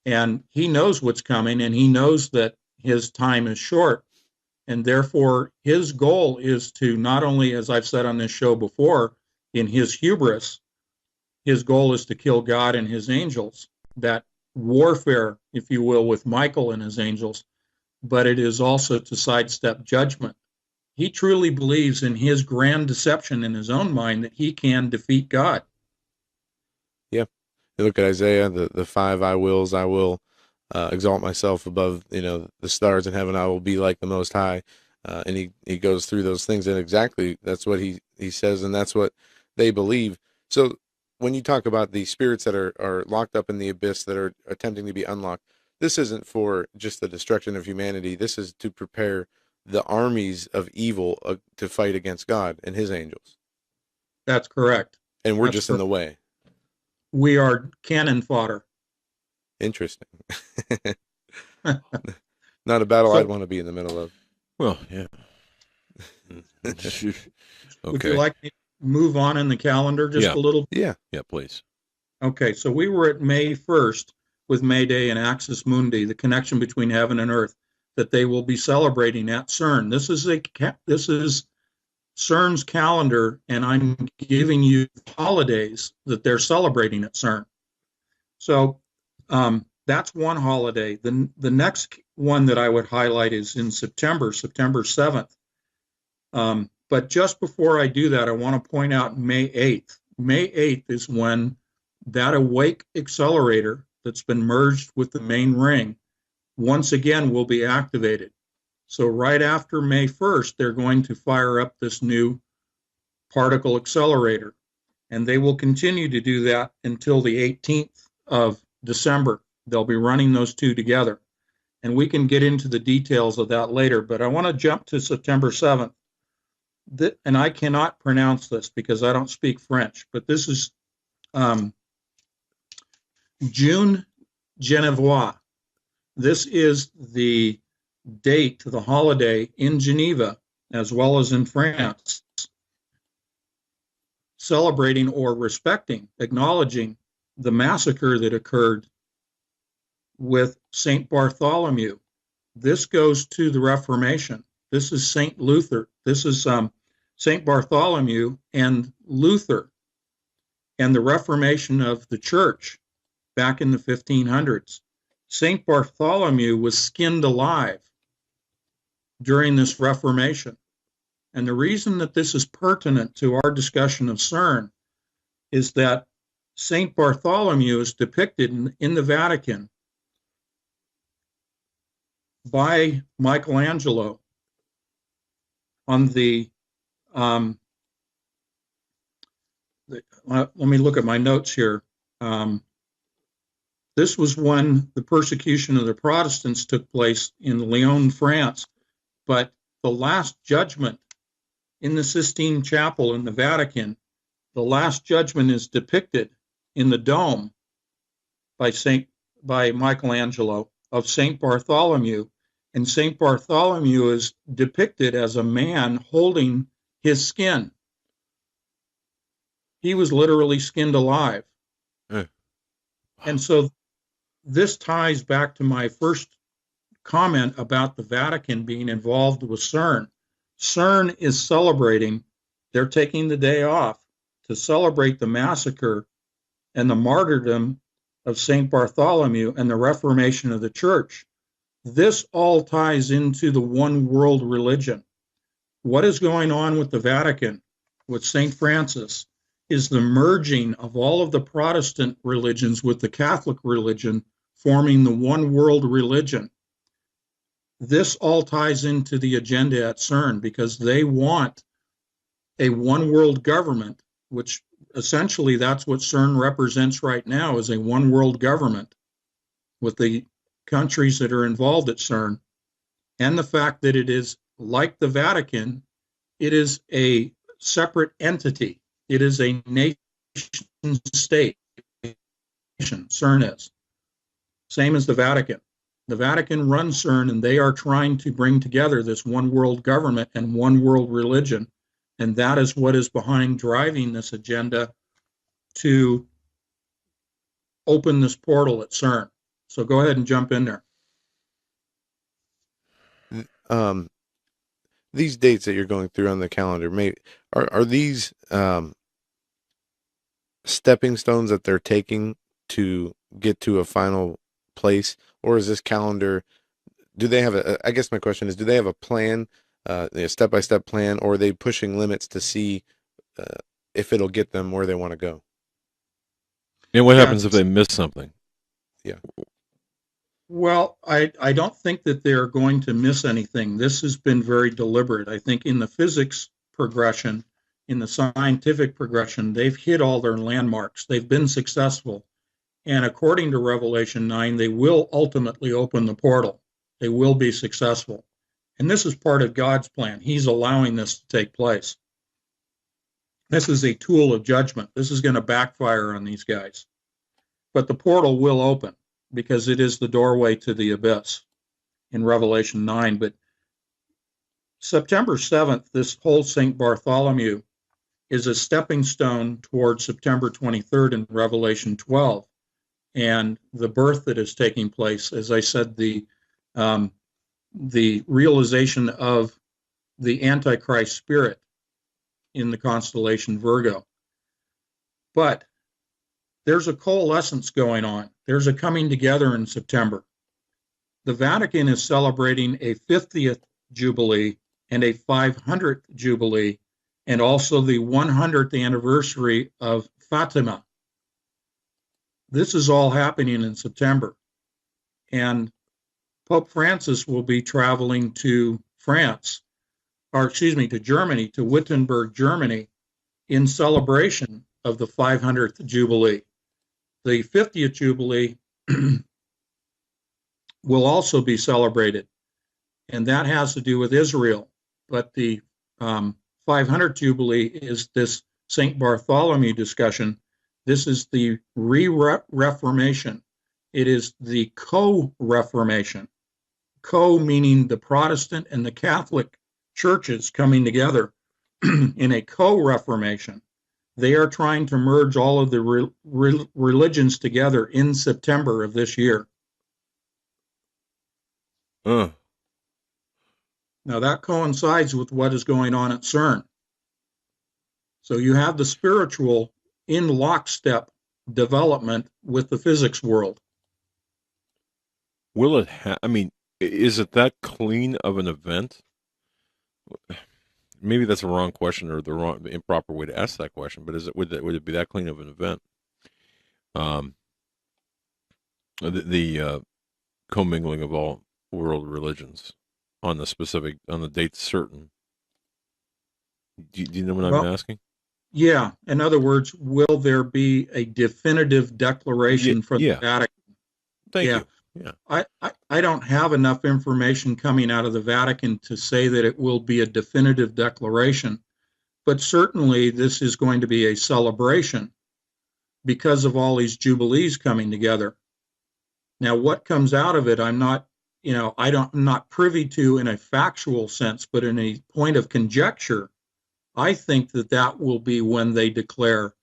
And he knows what's coming, and he knows that his time is short. And therefore, his goal is to not only, as I've said on this show before, in his hubris, his goal is to kill God and his angels, that warfare, if you will, with Michael and his angels, but it is also to sidestep judgment. He truly believes in his grand deception in his own mind that he can defeat God. Yeah. You look at Isaiah, the 5 I wills. I will exalt myself above, the stars in heaven. I will be like the Most High. And he goes through those things, and exactly that's what he says, and that's what they believe. So when you talk about the spirits that are locked up in the abyss that are attempting to be unlocked, this isn't for just the destruction of humanity. This is to prepare the armies of evil to fight against God and his angels. That's correct. And we're just in the way. We are cannon fodder. Interesting. Not a battle I'd want to be in the middle of. Well, yeah. Okay. Would Okay. you like me to move on in the calendar just a little? Yeah. Yeah, please. Okay, so we were at May 1st with May Day and Axis Mundi, the connection between heaven and earth, that they will be celebrating at CERN. This is CERN's calendar, and I'm giving you holidays that they're celebrating at CERN. So that's one holiday. The next one that I would highlight is in September 7th. But just before I do that, I want to point out May 8th. May 8th is when that awake accelerator that's been merged with the main ring once again will be activated. So right after May 1st, they're going to fire up this new particle accelerator, and they will continue to do that until the 18th of December. They'll be running those two together, and we can get into the details of that later, but I want to jump to September 7th. And I cannot pronounce this because I don't speak French, but this is June Genevois. This is the date, the holiday in Geneva, as well as in France, celebrating or respecting, acknowledging the massacre that occurred with St. Bartholomew. This goes to the Reformation. This is St. Luther. This is St. Bartholomew and Luther and the Reformation of the church back in the 1500s. St. Bartholomew was skinned alive during this Reformation. And the reason that this is pertinent to our discussion of CERN is that St. Bartholomew is depicted in the Vatican by Michelangelo on let me look at my notes here. This was when the persecution of the Protestants took place in Lyon, France. But the Last Judgment in the Sistine Chapel in the Vatican, the Last Judgment is depicted in the dome by Michelangelo of St. Bartholomew. And St. Bartholomew is depicted as a man holding his skin. He was literally skinned alive. And so this ties back to my first comment about the Vatican being involved with CERN. CERN is celebrating, they're taking the day off to celebrate the massacre and the martyrdom of St. Bartholomew and the Reformation of the church. This all ties into the one world religion. what is going on with the Vatican, with St. Francis, is the merging of all of the Protestant religions with the Catholic religion, forming the one world religion. This all ties into the agenda at CERN because they want a one world government, which essentially that's what CERN represents right now, is a one world government with the countries that are involved at CERN, and the fact that it is like the Vatican, it is a separate entity. It is a nation state. CERN is. Same as the Vatican. The Vatican runs CERN, and they are trying to bring together this one world government and one world religion. And that is what is behind driving this agenda to open this portal at CERN. So go ahead and jump in there. These dates that you're going through on the calendar, are these stepping stones that they're taking to get to a final place, or is this calendar? Do they have I guess my question is, do they have a plan, a step-by-step plan, or are they pushing limits to see if it'll get them where they want to go? And what happens if they miss something? Yeah. Well, I don't think that they're going to miss anything. This has been very deliberate. I think in the physics progression, in the scientific progression, they've hit all their landmarks. They've been successful. And according to Revelation 9, they will ultimately open the portal. They will be successful. And this is part of God's plan. He's allowing this to take place. This is a tool of judgment. This is going to backfire on these guys. But the portal will open, because it is the doorway to the abyss in Revelation 9. But September 7th, this whole St. Bartholomew is a stepping stone towards September 23rd in Revelation 12. And the birth that is taking place, as I said, the realization of the Antichrist spirit in the constellation Virgo. But there's a coalescence going on. There's a coming together in September. The Vatican is celebrating a 50th Jubilee and a 500th Jubilee, and also the 100th anniversary of Fatima. This is all happening in September. And Pope Francis will be traveling to to Germany, to Wittenberg, Germany, in celebration of the 500th Jubilee. The 50th Jubilee will also be celebrated, and that has to do with Israel. But the 500th Jubilee is this St. Bartholomew discussion. This is the Reformation. It is the co-Reformation. Co meaning the Protestant and the Catholic churches coming together in a co-Reformation. They are trying to merge all of the religions together in September of this year. Now that coincides with what is going on at CERN. So you have the spiritual in lockstep development with the physics world. Will it is it that clean of an event? Maybe that's a wrong question, or the improper way to ask that question. But would it be that clean of an event? The commingling of all world religions on the date certain. Do you know what I'm asking? Yeah. In other words, will there be a definitive declaration from the Vatican? Thank you. Yeah. I don't have enough information coming out of the Vatican to say that it will be a definitive declaration, but certainly this is going to be a celebration because of all these jubilees coming together. Now, what comes out of it, I'm not privy to in a factual sense, but in a point of conjecture, I think that will be when they declare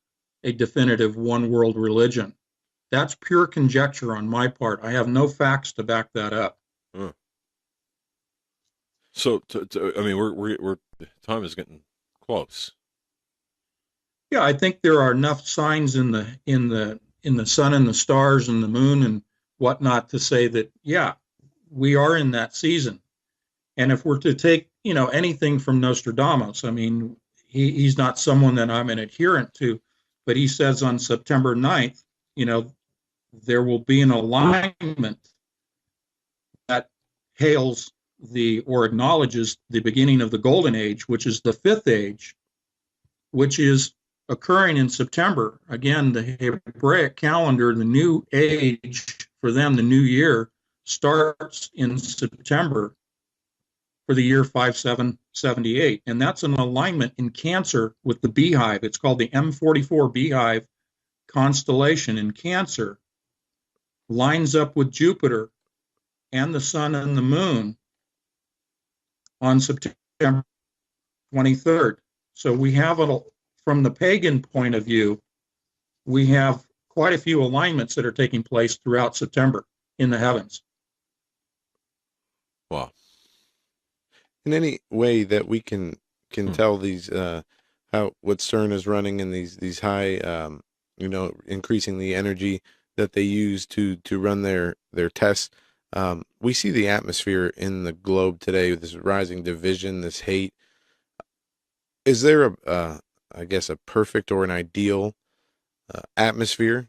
a definitive one world religion. That's pure conjecture on my part. I have no facts to back that up. So, we're time is getting close. Yeah, I think there are enough signs in the sun and the stars and the moon and whatnot to say that, yeah, we are in that season. And if we're to take anything from Nostradamus. I mean, he's not someone that I'm an adherent to, but he says on September 9th, there will be an alignment that hails or acknowledges the beginning of the Golden Age, which is the fifth age, which is occurring in September. Again, the Hebraic calendar, the new age for them, the new year, starts in September for the year 5778. And that's an alignment in Cancer with the beehive. It's called the M44 beehive constellation in Cancer. Lines up with Jupiter and the sun and the moon on September 23rd. So we have from the pagan point of view, we have quite a few alignments that are taking place throughout September in the heavens. Wow. In any way that we can tell these what CERN is running and these high increasing the energy that they use to run their tests. We see the atmosphere in the globe today with this rising division, this hate. Is there I guess a perfect or an ideal atmosphere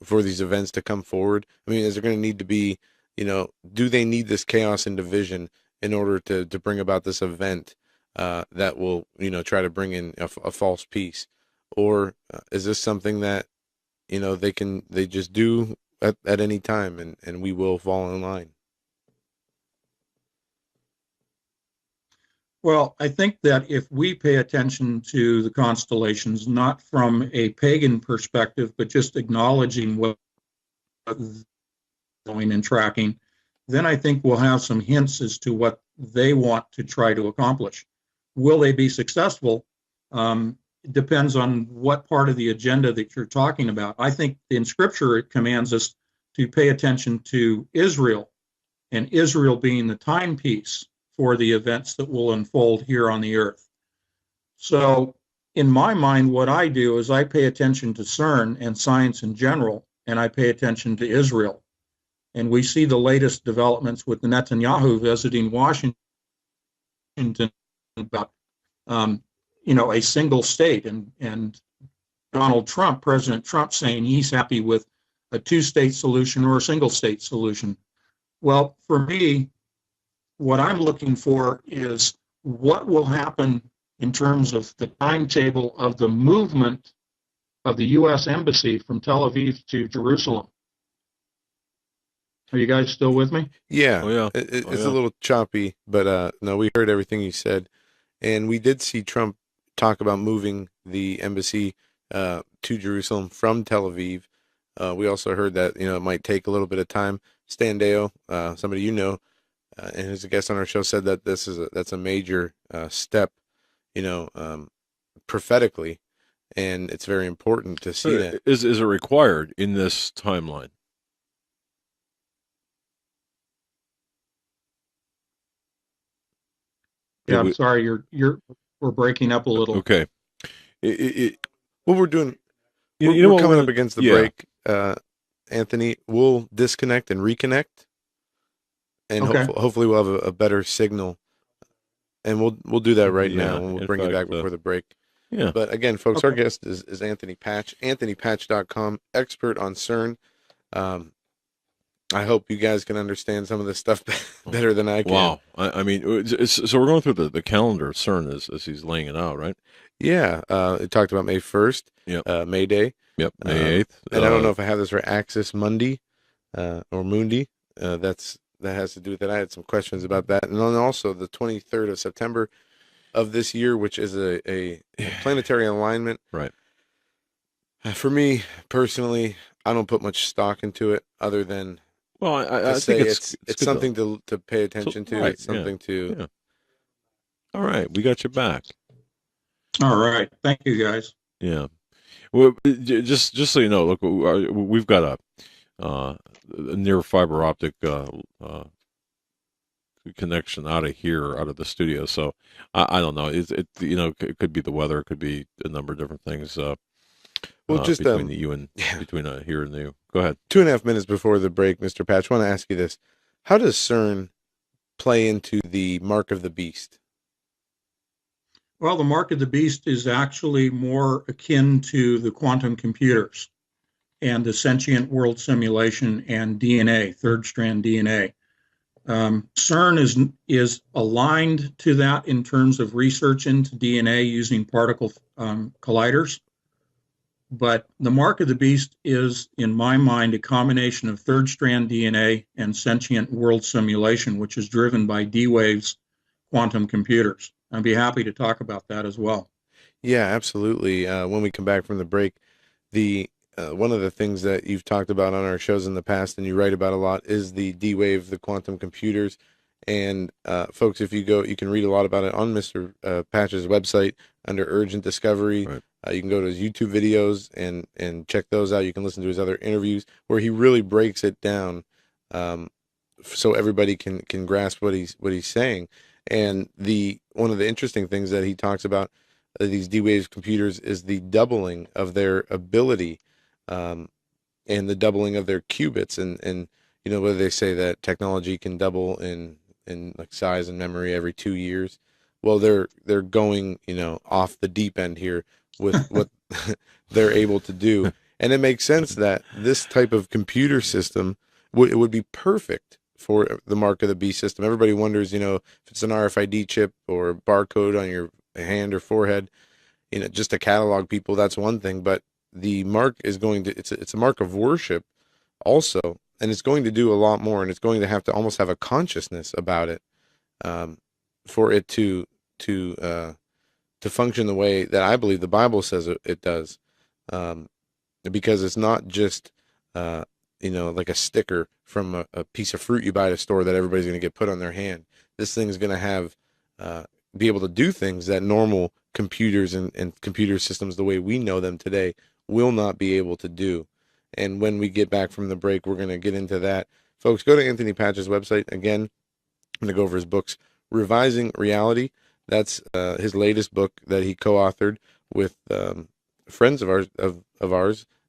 for these events to come forward? I mean, is there going to need to be, do they need this chaos and division in order to bring about this event that will, try to bring in a false peace? Or is this something that, they just do at any time and we will fall in line? Well, I think that if we pay attention to the constellations, not from a pagan perspective, but just acknowledging what going and tracking, then I think we'll have some hints as to what they want to try to accomplish. Will they be successful? Depends on what part of the agenda that you're talking about. I think in Scripture it commands us to pay attention to Israel, and Israel being the timepiece for the events that will unfold here on the earth. So in my mind, what I do is I pay attention to CERN and science in general, and I pay attention to Israel. And we see the latest developments with the Netanyahu visiting Washington about, a single state, and Donald Trump, President Trump, saying he's happy with a two-state solution or a single-state solution. Well, for me, what I'm looking for is what will happen in terms of the timetable of the movement of the U.S. Embassy from Tel Aviv to Jerusalem. Are you guys still with me? Yeah. Oh, yeah. It's a little choppy, but no, we heard everything you said. And we did see Trump talk about moving the embassy to Jerusalem from Tel Aviv. We also heard that, it might take a little bit of time. Stan Deo, somebody and who's a guest on our show, said that that's a major step, prophetically, and it's very important to see that. Is it required in this timeline? Yeah, I'm sorry, we're breaking up a little. Okay. What we're doing, we're coming up against the break, Anthony. We'll disconnect and reconnect, and hopefully we'll have a better signal, and we'll do that right now, and we'll bring you back before the break. Yeah. But again, folks, our guest is Anthony Patch, AnthonyPatch.com, expert on CERN. I hope you guys can understand some of this stuff better than I can. Wow. I mean, so we're going through the calendar of CERN as he's laying it out, right? Yeah. It talked about May 1st, May Day. Yep, May 8th. And I don't know if I have this right, Axis Mundi or Mundi. That has to do with that. I had some questions about that. And then also the 23rd of September of this year, which is a planetary alignment. Right. For me, personally, I don't put much stock into it other than... Well, I think it's something to pay attention to. Right, it's something to... Yeah. All right, we got you back. All right. Thank you, guys. Yeah. Well, just so you know, look, we've got a near fiber optic connection out of the studio. So I don't know. It could be the weather. It could be a number of different things. Well, just between you and between here and you. Go ahead. 2.5 minutes before the break, Mr. Patch, I want to ask you this: how does CERN play into the mark of the beast? Well, the mark of the beast is actually more akin to the quantum computers and the sentient world simulation and DNA, third strand DNA. CERN is aligned to that in terms of research into DNA using particle colliders. But the mark of the beast is, in my mind, a combination of third strand DNA and sentient world simulation, which is driven by D-Wave's quantum computers. I'd be happy to talk about that as well. Yeah, absolutely. When we come back from the break, the one of the things that you've talked about on our shows in the past and you write about a lot is the D-Wave, the quantum computers. And folks, if you go, you can read a lot about it on Mr. Patch's website under Urgent Discovery. Right. You can go to his YouTube videos and check those out. You can listen to his other interviews where he really breaks it down so everybody can grasp what he's saying. And one of the interesting things that he talks about these D-Wave computers is the doubling of their ability and the doubling of their qubits. And you know, whether they say that technology can double in like size and memory every 2 years. Well, they're going, you know, off the deep end here with what they're able to do. And it makes sense that this type of computer system it would be perfect for the mark of the beast system. Everybody wonders, you know, if it's an RFID chip or barcode on your hand or forehead, you know, just to catalog people, that's one thing. But the mark is going to, it's a mark of worship also, and it's going to do a lot more, and it's going to have to almost have a consciousness about it for it to function the way that I believe the Bible says it does, because it's not just you know, like a sticker from a piece of fruit you buy at a store that everybody's going to get put on their hand. This thing is going to have be able to do things that normal computers and computer systems the way we know them today will not be able to do. And when we get back from the break, we're going to get into that. Folks, go to Anthony Patch's website. Again, I'm going to go over his books. Revising Reality, that's his latest book that he co-authored with friends of ours,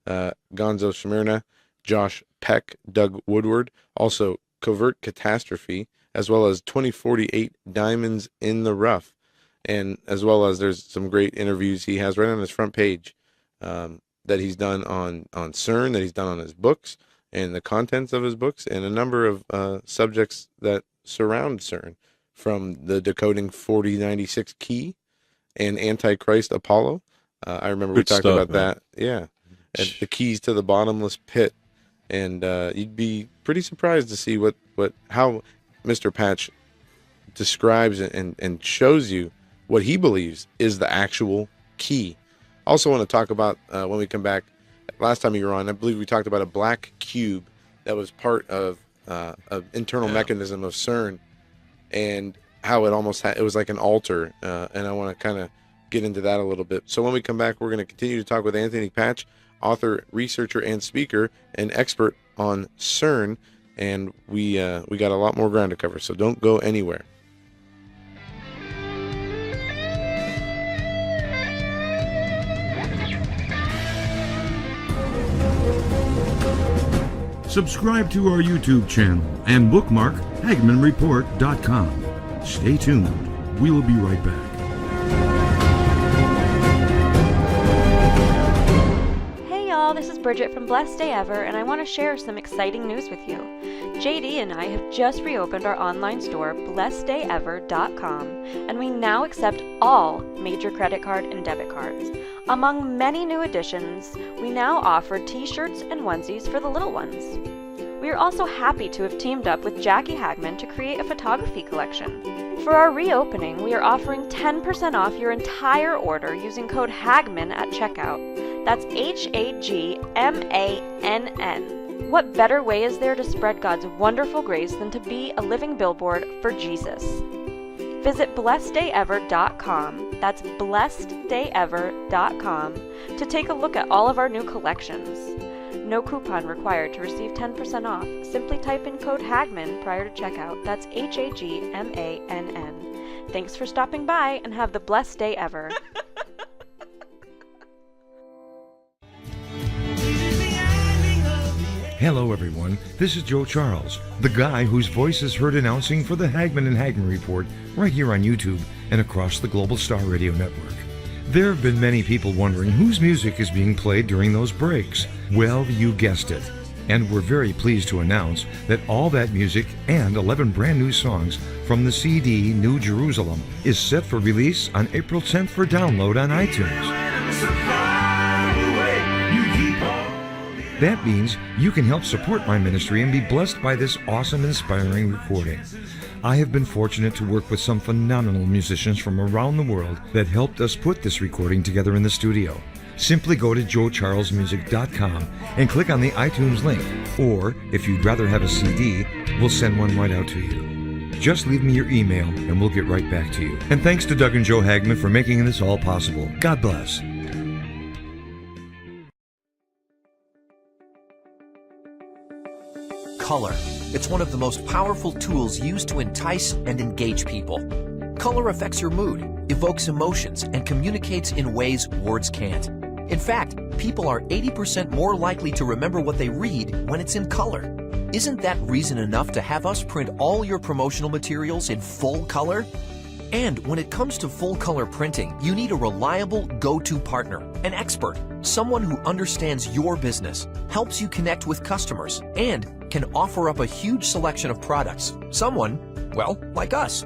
Gonzo Shimerna, Josh Peck, Doug Woodward, also Covert Catastrophe, as well as 2048 Diamonds in the Rough. And as well as there's some great interviews he has right on his front page that he's done on CERN, that he's done on his books and the contents of his books, and a number of subjects that surround CERN, from the decoding 4096 key and Antichrist Apollo. I remember we talked about that. Yeah. And the keys to the bottomless pit. And you'd be pretty surprised to see how Mr. Patch describes and shows you what he believes is the actual key. Also want to talk about, when we come back, last time you were on, I believe we talked about a black cube that was part of an internal mechanism of CERN, and how it almost it was like an altar, and I want to kind of get into that a little bit. So when we come back, we're going to continue to talk with Anthony Patch, author, researcher, and speaker, and expert on CERN, and we got a lot more ground to cover, so don't go anywhere. Subscribe to our YouTube channel and bookmark HagmanReport.com. Stay tuned. We will be right back. This is Bridget from Blessed Day Ever, and I want to share some exciting news with you. JD and I have just reopened our online store, blesseddayever.com, and we now accept all major credit card and debit cards. Among many new additions, we now offer t-shirts and onesies for the little ones. We are also happy to have teamed up with Jackie Hagman to create a photography collection. For our reopening, we are offering 10% off your entire order using code HAGMAN at checkout. That's HAGMANN. What better way is there to spread God's wonderful grace than to be a living billboard for Jesus? Visit blesseddayever.com, that's blesseddayever.com, to take a look at all of our new collections. No coupon required to receive 10% off. Simply type in code HAGMAN prior to checkout. That's HAGMANN. Thanks for stopping by, and have the blessed day ever. Hello everyone, this is Joe Charles, the guy whose voice is heard announcing for the Hagman and Hagman Report right here on YouTube and across the Global Star Radio Network. There have been many people wondering whose music is being played during those breaks. Well, you guessed it. And we're very pleased to announce that all that music and 11 brand new songs from the CD New Jerusalem is set for release on April 10th for download on iTunes. That means you can help support my ministry and be blessed by this awesome, inspiring recording. I have been fortunate to work with some phenomenal musicians from around the world that helped us put this recording together in the studio. Simply go to joecharlesmusic.com and click on the iTunes link, or if you'd rather have a CD, we'll send one right out to you. Just leave me your email and we'll get right back to you. And thanks to Doug and Joe Hagman for making this all possible. God bless. Color. It's one of the most powerful tools used to entice and engage people. Color affects your mood, evokes emotions, and communicates in ways words can't. In fact, people are 80% more likely to remember what they read when it's in color. Isn't that reason enough to have us print all your promotional materials in full color? And when it comes to full color printing, you need a reliable go-to partner, an expert, someone who understands your business, helps you connect with customers, and can offer up a huge selection of products. Someone, well, like us.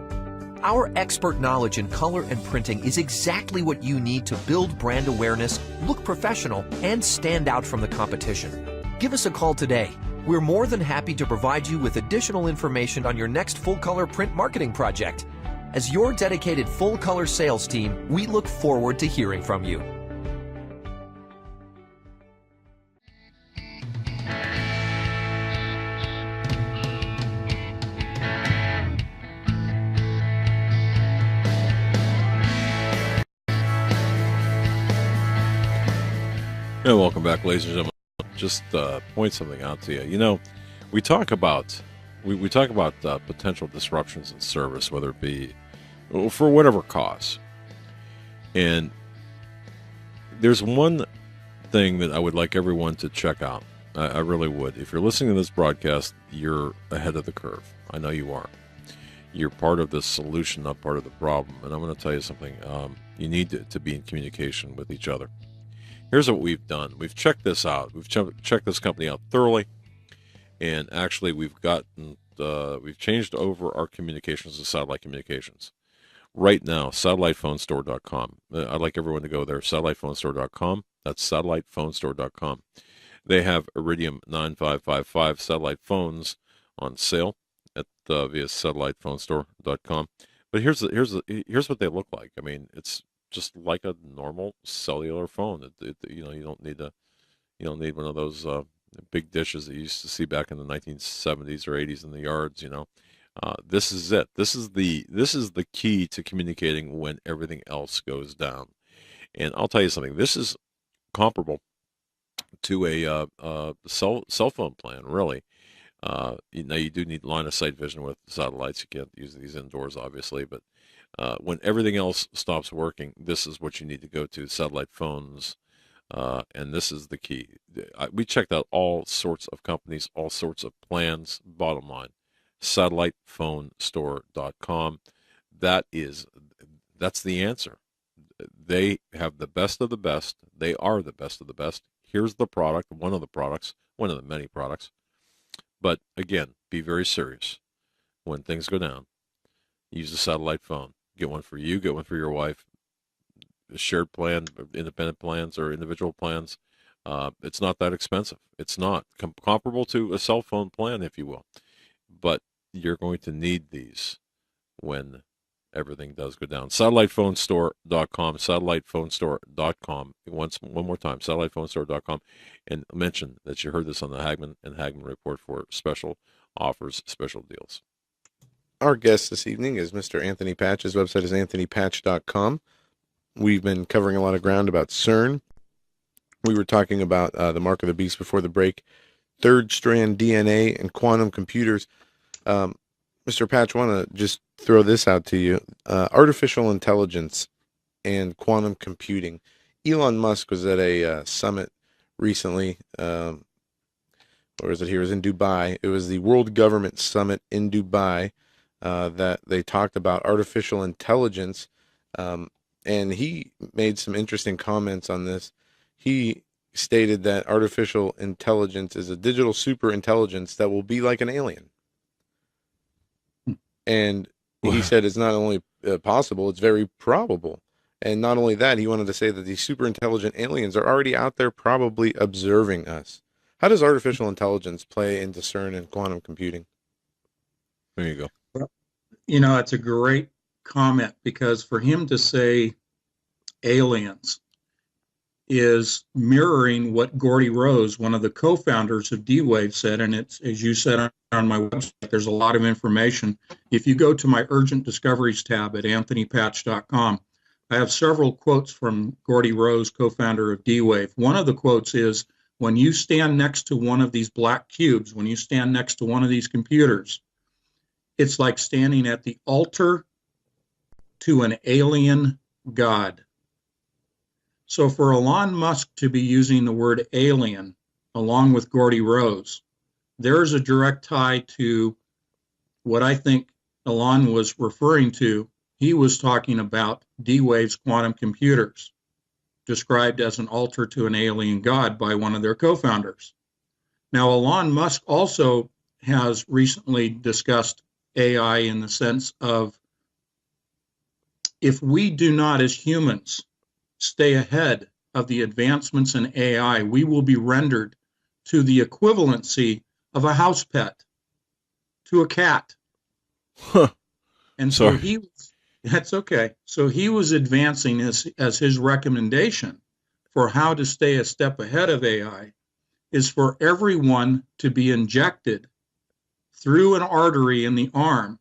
Our expert knowledge in color and printing is exactly what you need to build brand awareness, look professional, and stand out from the competition. Give us a call today. We're more than happy to provide you with additional information on your next full color print marketing project. As your dedicated full color sales team, we look forward to hearing from you. Yeah, welcome back, ladies and gentlemen. Just point something out to you. You know, we talk about potential disruptions in service, whether it be for whatever cause. And there's one thing that I would like everyone to check out. I really would. If you're listening to this broadcast, you're ahead of the curve. I know you are. You're part of the solution, not part of the problem. And I'm going to tell you something. You need to be in communication with each other. Here's what we've done. We've checked this out. We've checked this company out thoroughly, and actually we've changed over our communications to satellite communications. Right now, satellitephonestore.com. I'd like everyone to go there, satellitephonestore.com. That's satellitephonestore.com. They have Iridium 9555 satellite phones on sale at via satellitephonestore.com. But here's what they look like. I mean, it's just like a normal cellular phone. You know, you don't need one of those big dishes that you used to see back in the 1970s or 80s in the yards. You know, this is it. This is the key to communicating when everything else goes down. And I'll tell you something. This is comparable to a cell phone plan, really. Now you do need line of sight vision with satellites. You can't use these indoors, obviously, but when everything else stops working, this is what you need to go to, satellite phones, and this is the key. We checked out all sorts of companies, all sorts of plans. Bottom line, satellitephonestore.com. That's the answer. They have the best of the best. They are the best of the best. Here's the product, one of the many products. But again, be very serious. When things go down, use a satellite phone. Get one for you, get one for your wife. A shared plan, independent plans, or individual plans. It's not that expensive. It's not comparable to a cell phone plan, if you will. But you're going to need these when everything does go down. Satellitephonestore.com, satellitephonestore.com. One more time, satellitephonestore.com. And mention that you heard this on the Hagman and Hagman Report for special offers, special deals. Our guest this evening is Mr. Anthony Patch. His website is anthonypatch.com. We've been covering a lot of ground about CERN. We were talking about the mark of the beast before the break, third strand DNA, and quantum computers. Mr. Patch, I want to just throw this out to you. Artificial intelligence and quantum computing. Elon Musk was at a summit recently or is it here? It was in Dubai. It was the World Government Summit in Dubai that they talked about artificial intelligence. And he made some interesting comments on this. He stated that artificial intelligence is a digital super intelligence that will be like an alien. And he said it's not only possible, it's very probable. And not only that, he wanted to say that these super intelligent aliens are already out there probably observing us. How does artificial intelligence play into CERN and quantum computing? There you go. Well, it's a great comment, because for him to say aliens is mirroring what Gordy Rose, one of the co-founders of D-Wave, said. And it's, as you said on my website, there's a lot of information. If you go to my Urgent Discoveries tab at anthonypatch.com, I have several quotes from Gordy Rose, co-founder of D-Wave. One of the quotes is, when you stand next to one of these black cubes, when you stand next to one of these computers, it's like standing at the altar to an alien god. So for Elon Musk to be using the word alien along with Gordy Rose, there's a direct tie to what I think Elon was referring to. He was talking about D-Wave's quantum computers, described as an altar to an alien god by one of their co-founders. Now, Elon Musk also has recently discussed AI in the sense of, if we do not as humans stay ahead of the advancements in AI, we will be rendered to the equivalency of a house pet, to a cat. Huh. And so that's okay. So he was advancing as his recommendation for how to stay a step ahead of AI is for everyone to be injected through an artery in the arm,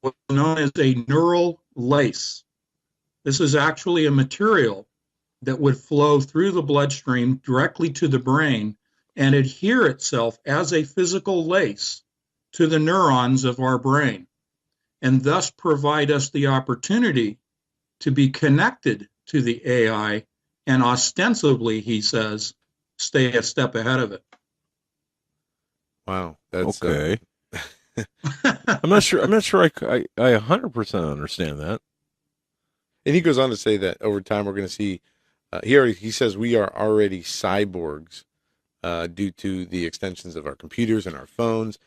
what's known as a neural lace. This is actually a material that would flow through the bloodstream directly to the brain and adhere itself as a physical lace to the neurons of our brain, and thus provide us the opportunity to be connected to the AI and ostensibly, he says, stay a step ahead of it. Wow, that's okay. I'm not sure I 100% understand that. And he goes on to say that over time we're going to see, he says we are already cyborgs due to the extensions of our computers and our phones.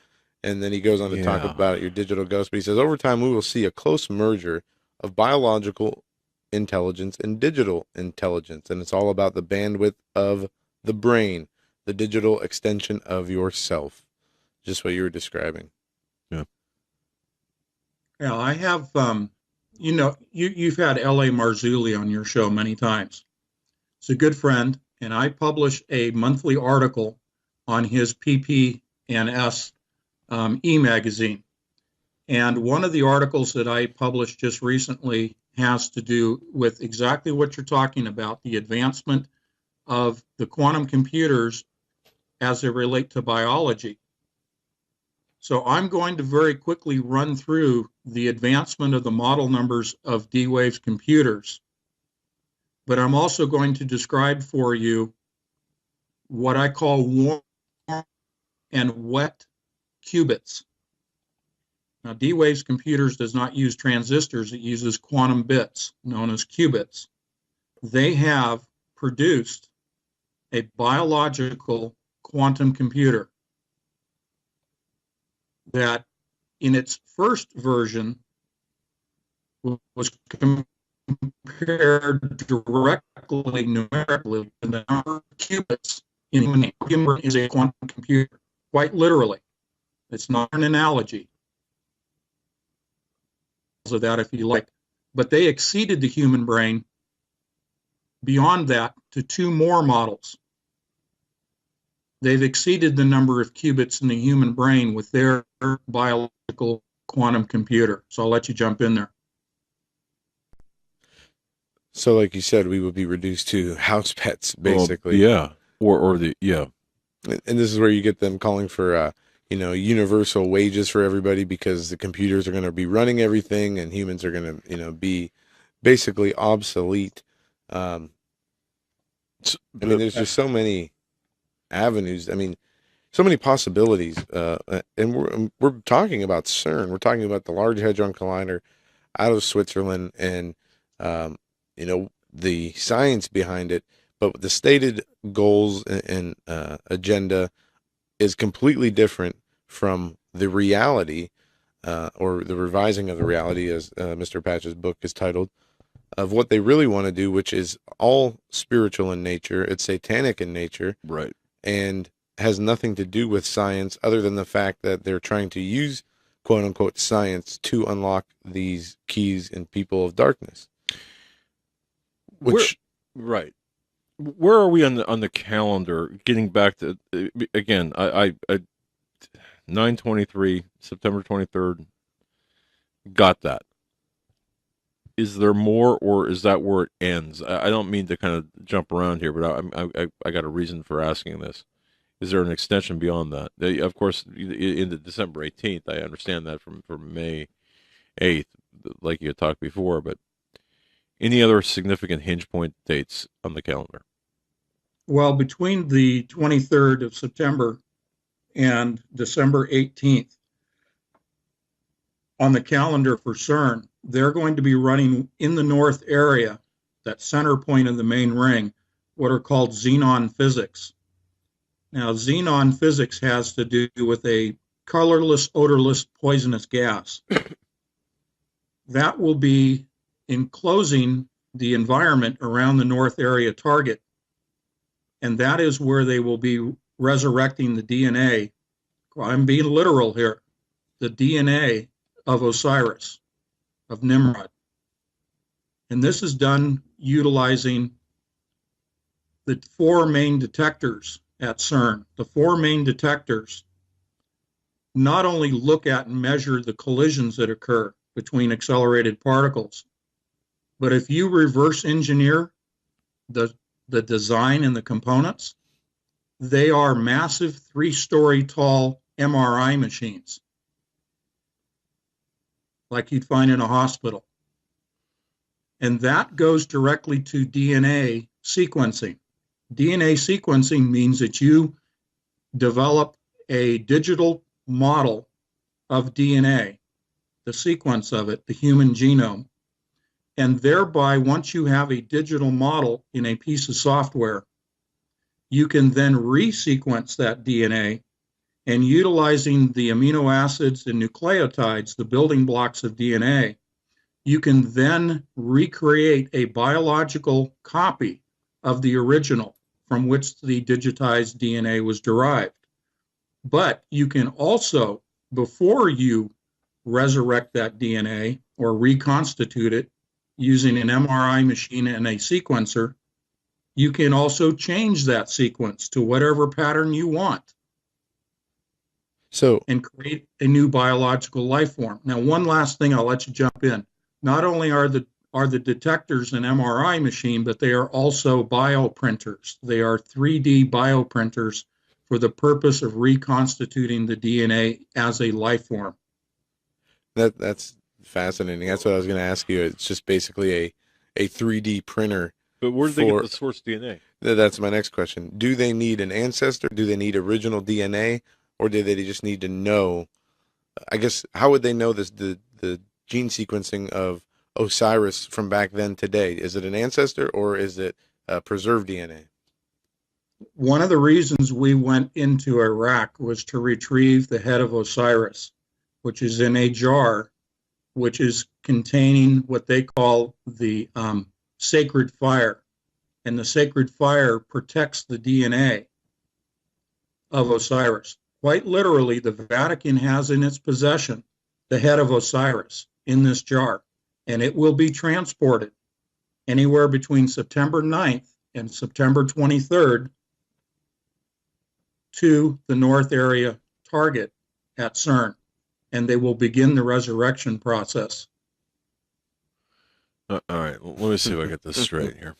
And then he goes on to talk about your digital ghost. But he says over time we will see a close merger of biological intelligence and digital intelligence. And it's all about the bandwidth of the brain, the digital extension of yourself. Just what you were describing. Yeah. Yeah, I have, you've had L.A. Marzulli on your show many times. He's a good friend, and I publish a monthly article on his PP&S e-magazine. And one of the articles that I published just recently has to do with exactly what you're talking about, the advancement of the quantum computers as they relate to biology. So I'm going to very quickly run through the advancement of the model numbers of D-Wave's computers, but I'm also going to describe for you what I call warm and wet qubits. Now, D-Wave's computers does not use transistors, it uses quantum bits, known as qubits. They have produced a biological quantum computer that in its first version was compared directly numerically to the number of qubits in human is a quantum computer, quite literally. It's not an analogy of that, if you like, but they exceeded the human brain beyond that to 2 more models. They've exceeded the number of qubits in the human brain with their biological quantum computer. So I'll let you jump in there. So like you said, we would be reduced to house pets, basically. Well, yeah. And this is where you get them calling for, universal wages for everybody, because the computers are going to be running everything and humans are going to, be basically obsolete. There's just so many avenues. I mean, so many possibilities. And we're talking about CERN. We're talking about the Large Hadron Collider out of Switzerland, and the science behind it. But the stated goals and agenda is completely different from the reality, or the revising of the reality, as Mr. Patch's book is titled, of what they really want to do, which is all spiritual in nature. It's satanic in nature. Right. And has nothing to do with science, other than the fact that they're trying to use quote unquote science to unlock these keys in people of darkness. Which, right. Where are we on the calendar? Getting back to, again, I 9/23, September 23rd, got that. Is there more, or is that where it ends? I don't mean to kind of jump around here, but I got a reason for asking this. Is there an extension beyond that? Of course, in the December 18th, I understand that from May 8th, like you had talked before, but any other significant hinge point dates on the calendar? Well, between the 23rd of September and December 18th, on the calendar for CERN, they're going to be running in the north area, that center point of the main ring, what are called xenon physics. Now, xenon physics has to do with a colorless, odorless, poisonous gas. That will be enclosing the environment around the north area target. And that is where they will be resurrecting the DNA. I'm being literal here. The DNA of Osiris, of Nimrod. And this is done utilizing the four main detectors at CERN. The four main detectors not only look at and measure the collisions that occur between accelerated particles, but if you reverse engineer the design and the components, they are massive 3-story tall MRI machines, like you'd find in a hospital. And that goes directly to DNA sequencing. DNA sequencing means that you develop a digital model of DNA, the sequence of it, the human genome, and thereby, once you have a digital model in a piece of software, you can then resequence that DNA, and utilizing the amino acids and nucleotides, the building blocks of DNA, you can then recreate a biological copy of the original from which the digitized DNA was derived. But you can also, before you resurrect that DNA or reconstitute it using an MRI machine and a sequencer, you can also change that sequence to whatever pattern you want. And create a new biological life form. Now, one last thing, I'll let you jump in. Not only are the detectors an MRI machine, but they are also bioprinters. They are 3D bioprinters for the purpose of reconstituting the DNA as a life form. That's fascinating. That's what I was going to ask you. It's just basically a 3D printer. But where do they get the source DNA? That's my next question. Do they need an ancestor? Do they need original DNA? Or do they just need to know, I guess, how would they know this, the gene sequencing of Osiris from back then today? Is it an ancestor, or is it preserved DNA? One of the reasons we went into Iraq was to retrieve the head of Osiris, which is in a jar, which is containing what they call the sacred fire. And the sacred fire protects the DNA of Osiris. Quite literally, the Vatican has in its possession the head of Osiris in this jar, and it will be transported anywhere between September 9th and September 23rd to the North Area target at CERN, and they will begin the resurrection process. All right, let me see if I get this straight here.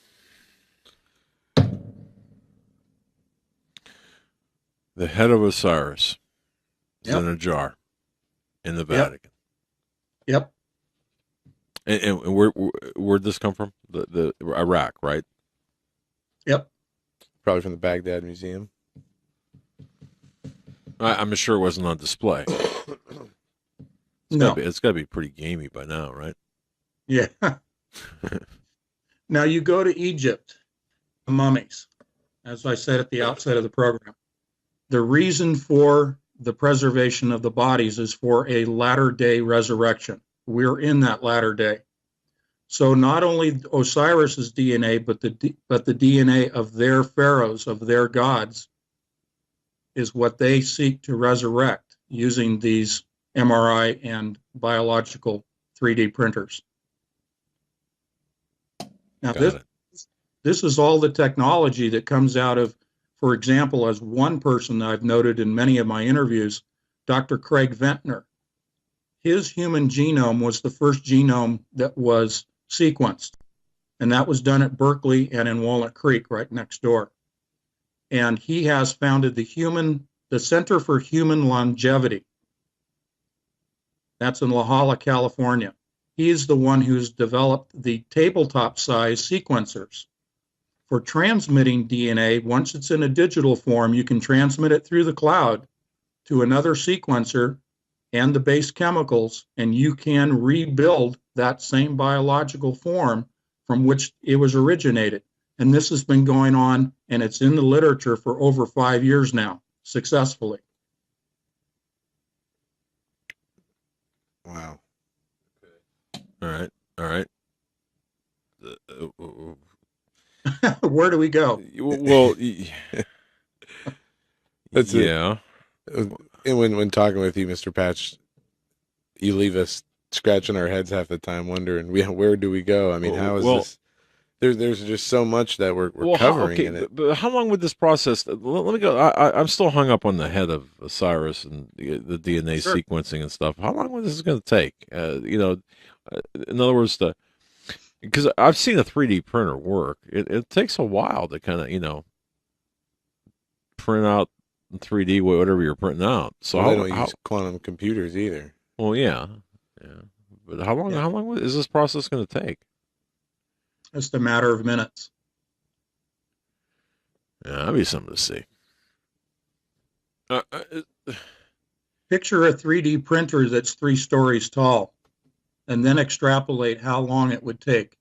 The head of Osiris is in a jar in the Vatican. Yep. And where'd this come from? The Iraq, right? Yep. Probably from the Baghdad Museum. I'm sure it wasn't on display. No. It's got to be pretty gamey by now, right? Yeah. Now you go to Egypt, the mummies, as I said at the outset of the program. The reason for the preservation of the bodies is for a latter-day resurrection. We're in that latter day. So not only Osiris's DNA, but the DNA of their pharaohs, of their gods, is what they seek to resurrect using these MRI and biological 3D printers. Now, this is all the technology that comes out of, for example, as one person that I've noted in many of my interviews, Dr. Craig Ventnor. His human genome was the first genome that was sequenced, and that was done at Berkeley and in Walnut Creek right next door. And he has founded the Center for Human Longevity. That's in La Jolla, California. He's the one who's developed the tabletop size sequencers for transmitting DNA. Once it's in a digital form, you can transmit it through the cloud to another sequencer and the base chemicals, and you can rebuild that same biological form from which it was originated. And this has been going on, and it's in the literature for over 5 years now, successfully. Wow. All right. Where do we go? Well, that's yeah. And when talking with you, Mr. Patch, you leave us scratching our heads half the time, wondering, where do we go? I mean, how is this? There's just so much that we're covering in it. But how long would this process? Let me go. I'm still hung up on the head of Osiris and the DNA sequencing and stuff. How long was this going to take? In other words, because I've seen a 3D printer work. It takes a while to kind of print out in 3D whatever you're printing out. So they don't use quantum computers either. Well, yeah. But how long is this process going to take? Just a matter of minutes. Yeah, that'd be something to see. Picture a 3D printer that's 3 stories tall, and then extrapolate how long it would take.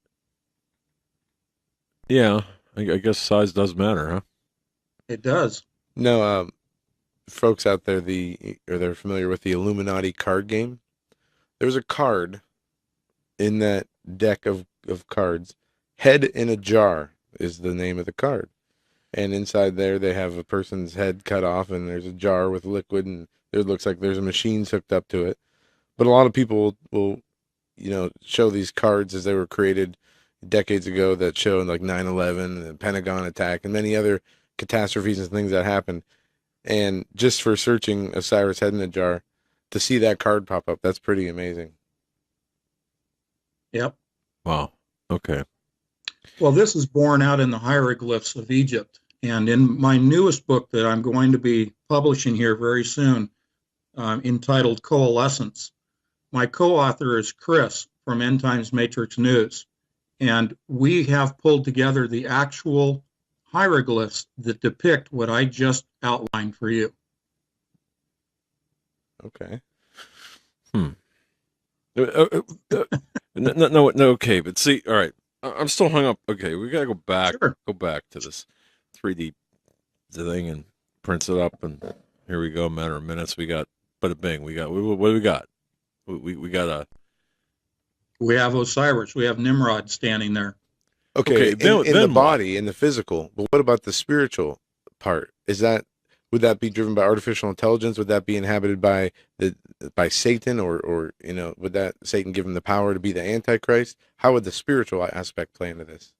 Yeah, I guess size does matter, huh? It does. No, folks out there, they're familiar with the Illuminati card game. There's a card in that deck of cards. Head in a jar is the name of the card. And inside there, they have a person's head cut off, and there's a jar with liquid, and it looks like there's a machine hooked up to it. But a lot of people will show these cards as they were created decades ago that show like 9/11, the Pentagon attack, and many other catastrophes and things that happened. And just for searching Osiris head in a jar, to see that card pop up, that's pretty amazing. Yep. Wow. Okay. Well, this is born out in the hieroglyphs of Egypt. And in my newest book that I'm going to be publishing here very soon, entitled Coalescence, my co-author is Chris from End Times Matrix News. And we have pulled together the actual hieroglyphs that depict what I just outlined for you. Okay. No, okay, but see, all right, I'm still hung up. Okay, we gotta go back to this 3D thing and prints it up, and here we go. Matter of minutes, we got, bada bing, what do we got? We got We have Osiris. We have Nimrod standing there. Okay, in the body, in the physical, but what about the spiritual part? Would that be driven by artificial intelligence? Would that be inhabited by Satan, or would that Satan give him the power to be the Antichrist? How would the spiritual aspect play into this?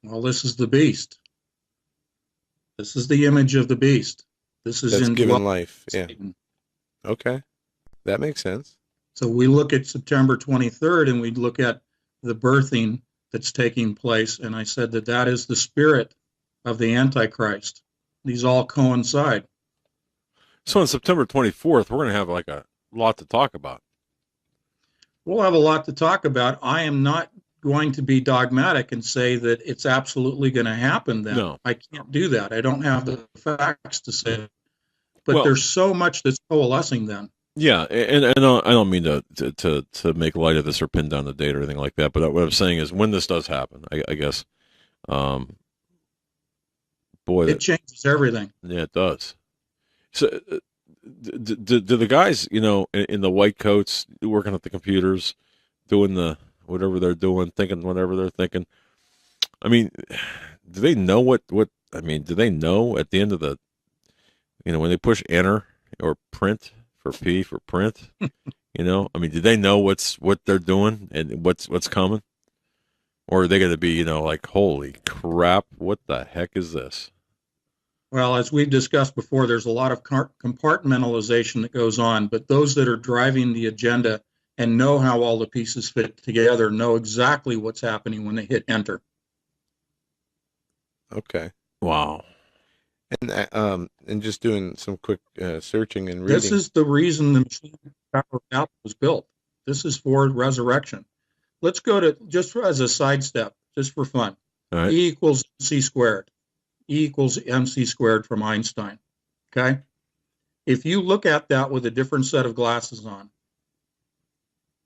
Well, this is the beast. This is the image of the beast. That's given life. Yeah. Satan. Okay, that makes sense. So we look at September 23rd, and we look at the birthing that's taking place, and I said that is the spirit of the Antichrist. These all coincide. So on September 24th, we're going to have like a lot to talk about. We'll have a lot to talk about. I am not going to be dogmatic and say that it's absolutely going to happen then. No. I can't do that. I don't have the facts to say it. But there's so much that's coalescing then. Yeah, and I don't mean to make light of this or pin down the date or anything like that, but what I'm saying is when this does happen, I guess, boy, it changes everything. Yeah, it does. So, do the guys, in the white coats, working at the computers, doing the whatever they're doing, thinking whatever they're thinking? I mean, do they know what? I mean, do they know at the end of the, when they push enter or print for P for print? I mean, do they know what they're doing and what's coming? Or are they going to be, like, holy crap, what the heck is this? Well, as we've discussed before, there's a lot of compartmentalization that goes on, but those that are driving the agenda and know how all the pieces fit together know exactly what's happening when they hit enter. Okay. Wow. And just doing some quick searching and reading. This is the reason the machine power out was built. This is for resurrection. Let's go to, just as a sidestep, just for fun. All right. E equals MC squared. E equals MC squared from Einstein. Okay? If you look at that with a different set of glasses on,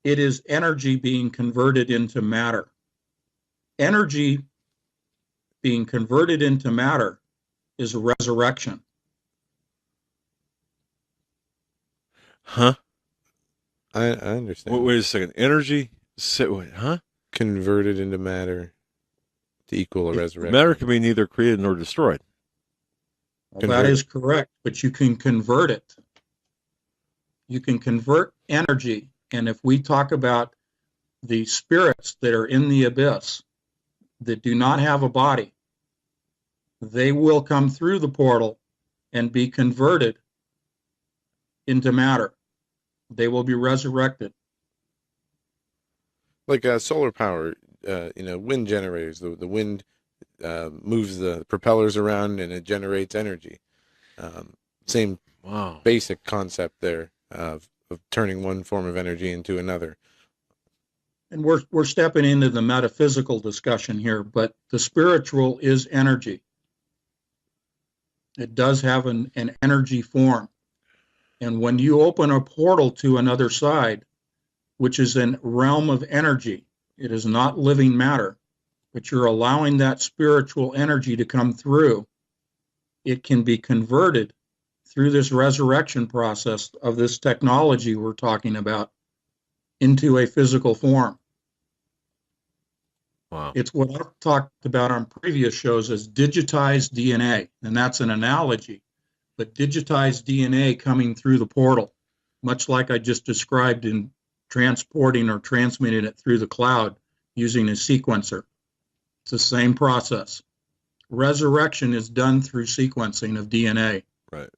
it is energy being converted into matter. Energy being converted into matter is resurrection. Huh? I understand. Wait a second. Energy, huh? Converted into matter to equal a resurrection. Matter can be neither created nor destroyed. Well, that is correct, but you can convert it. You can convert energy. And if we talk about the spirits that are in the abyss that do not have a body, they will come through the portal and be converted into matter. They will be resurrected. Like solar power, wind generators. The wind moves the propellers around and it generates energy. Same basic concept there of turning one form of energy into another. And we're stepping into the metaphysical discussion here, but the spiritual is energy. It does have an energy form. And when you open a portal to another side, which is a realm of energy, it is not living matter, but you're allowing that spiritual energy to come through, it can be converted through this resurrection process of this technology we're talking about into a physical form. Wow. It's what I've talked about on previous shows as digitized DNA, and that's an analogy, but digitized DNA coming through the portal, much like I just described in transporting or transmitting it through the cloud using a sequencer. It's the same process. Resurrection is done through sequencing of DNA. Right.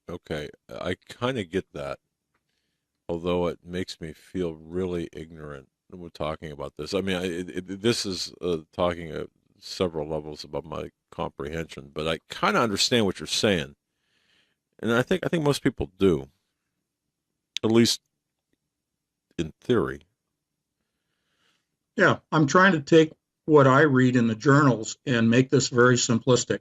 Okay. I kind of get that, although it makes me feel really ignorant when we're talking about this. I mean, this is talking at several levels above my comprehension, but I kind of understand what you're saying, and I think most people do, at least in theory. Yeah, I'm trying to take what I read in the journals and make this very simplistic.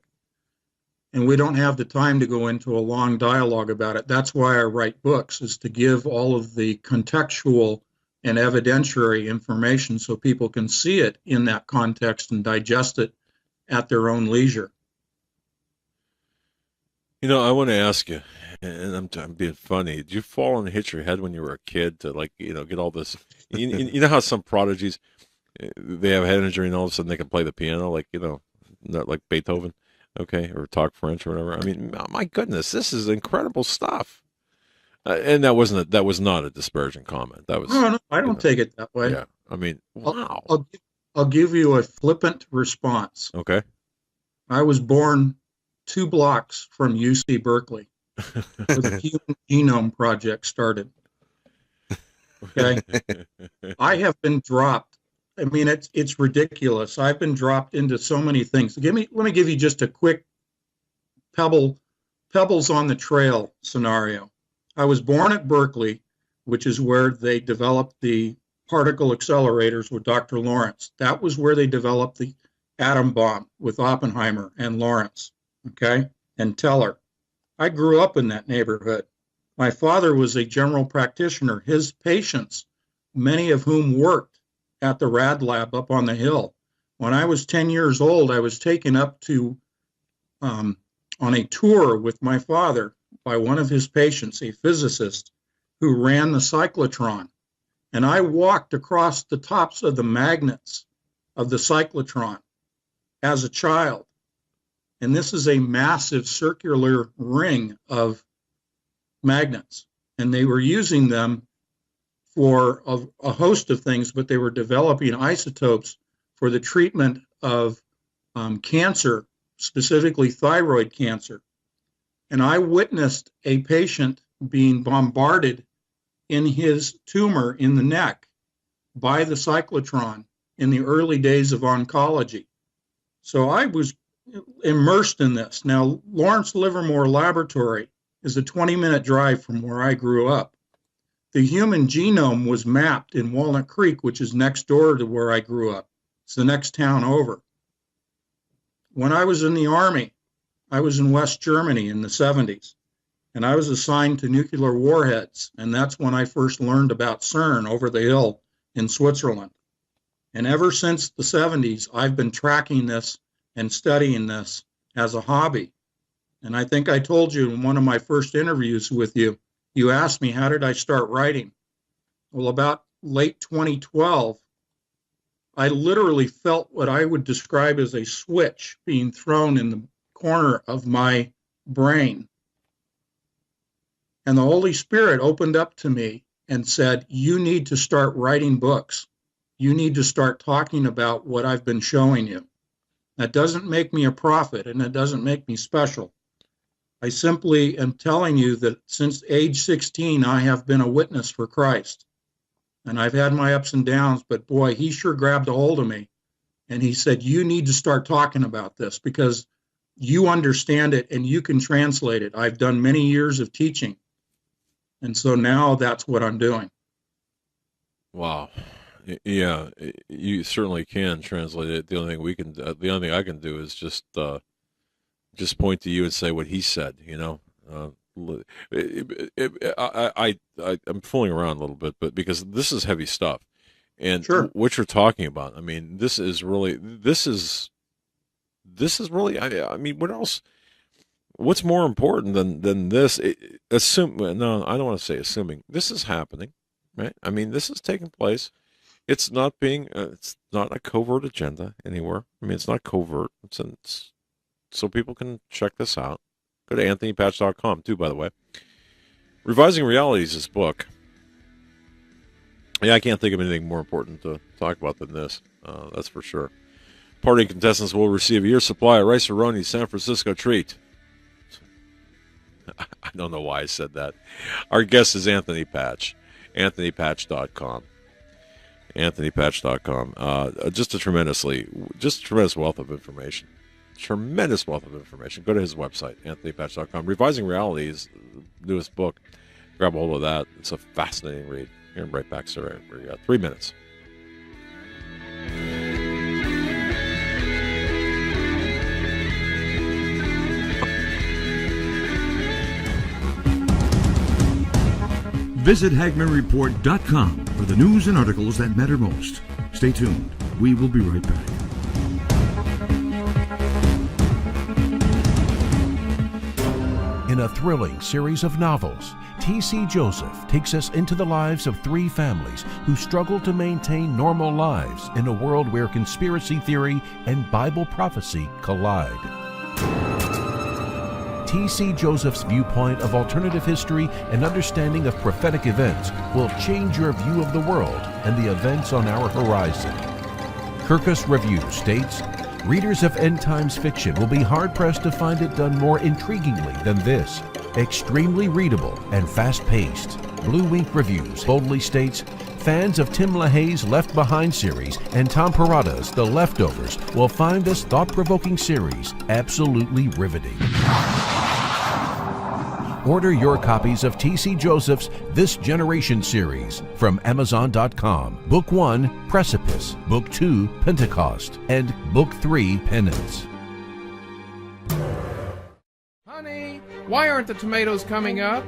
And we don't have the time to go into a long dialogue about it. That's why I write books, is to give all of the contextual and evidentiary information so people can see it in that context and digest it at their own leisure. I want to ask you, and I'm being funny. Did you fall and hit your head when you were a kid to get all this? You know how some prodigies, they have head injury and all of a sudden they can play the piano, not like Beethoven, okay, or talk French or whatever. I mean, my goodness, this is incredible stuff. And that was not a disparaging comment. That was no, I don't take it that way. Yeah, I mean, wow. I'll give you a flippant response. Okay. I was born 2 blocks from UC Berkeley, where the Human Genome Project started. Okay, I have been dropped. I mean, it's ridiculous. I've been dropped into so many things. Let me give you just a quick pebbles on the trail scenario. I was born at Berkeley, which is where they developed the particle accelerators with Dr. Lawrence. That was where they developed the atom bomb with Oppenheimer and Lawrence, okay, and Teller. I grew up in that neighborhood. My father was a general practitioner. His patients, many of whom worked at the Rad Lab up on the hill. When I was 10 years old, I was taken up to on a tour with my father by one of his patients, a physicist who ran the cyclotron. And I walked across the tops of the magnets of the cyclotron as a child. And this is a massive circular ring of magnets. And they were using them for a host of things, but they were developing isotopes for the treatment of cancer, specifically thyroid cancer. And I witnessed a patient being bombarded in his tumor in the neck by the cyclotron in the early days of oncology. So I was immersed in this. Now, Lawrence Livermore Laboratory is a 20-minute drive from where I grew up. The human genome was mapped in Walnut Creek, which is next door to where I grew up. It's the next town over. When I was in the Army, I was in West Germany in the 70s, and I was assigned to nuclear warheads, and that's when I first learned about CERN over the hill in Switzerland. And ever since the 70s, I've been tracking this and studying this as a hobby. And I think I told you in one of my first interviews with you, you asked me, how did I start writing? Well, about late 2012, I literally felt what I would describe as a switch being thrown in the corner of my brain. And the Holy Spirit opened up to me and said, you need to start writing books. You need to start talking about what I've been showing you. That doesn't make me a prophet, and it doesn't make me special. I simply am telling you that since age 16, I have been a witness for Christ. And I've had my ups and downs, but boy, he sure grabbed a hold of me. And he said, you need to start talking about this because you understand it and you can translate it. I've done many years of teaching. And so now that's what I'm doing. Wow. Yeah, you certainly can translate it. The only thing I can do is just point to you and say what he said, you know. I'm fooling around a little bit, but because this is heavy stuff, and sure. What you're talking about, I mean, this is really. I mean, what else? What's more important than this? No, I don't want to say assuming. This is happening, right? I mean, this is taking place. It's not it's not a covert agenda anywhere. I mean, it's not covert. It's so people can check this out. Go to anthonypatch.com too, by the way. Revising Reality is his book. Yeah, I can't think of anything more important to talk about than this. That's for sure. Party contestants will receive a year's supply of Rice-A-Roni San Francisco treat. I don't know why I said that. Our guest is Anthony Patch. anthonypatch.com. anthonypatch.com. Just a tremendous wealth of information. Tremendous wealth of information. Go to his website, anthonypatch.com. Revising Reality is the newest book. Grab a hold of that. It's a fascinating read. Here, right back, sir. We got 3 minutes. Visit HagmannReport.com for the news and articles that matter most. Stay tuned. We will be right back. In a thrilling series of novels, T.C. Joseph takes us into the lives of 3 families who struggle to maintain normal lives in a world where conspiracy theory and Bible prophecy collide. T.C. Joseph's viewpoint of alternative history and understanding of prophetic events will change your view of the world and the events on our horizon. Kirkus Review states, readers of end times fiction will be hard-pressed to find it done more intriguingly than this. Extremely readable and fast-paced. Blue Wink Reviews boldly states, fans of Tim LaHaye's Left Behind series and Tom Perrotta's The Leftovers will find this thought-provoking series absolutely riveting. Order your copies of T.C. Joseph's This Generation series from Amazon.com. Book 1, Precipice. Book 2, Pentecost. And Book 3, Penance. Honey, Why aren't the tomatoes coming up?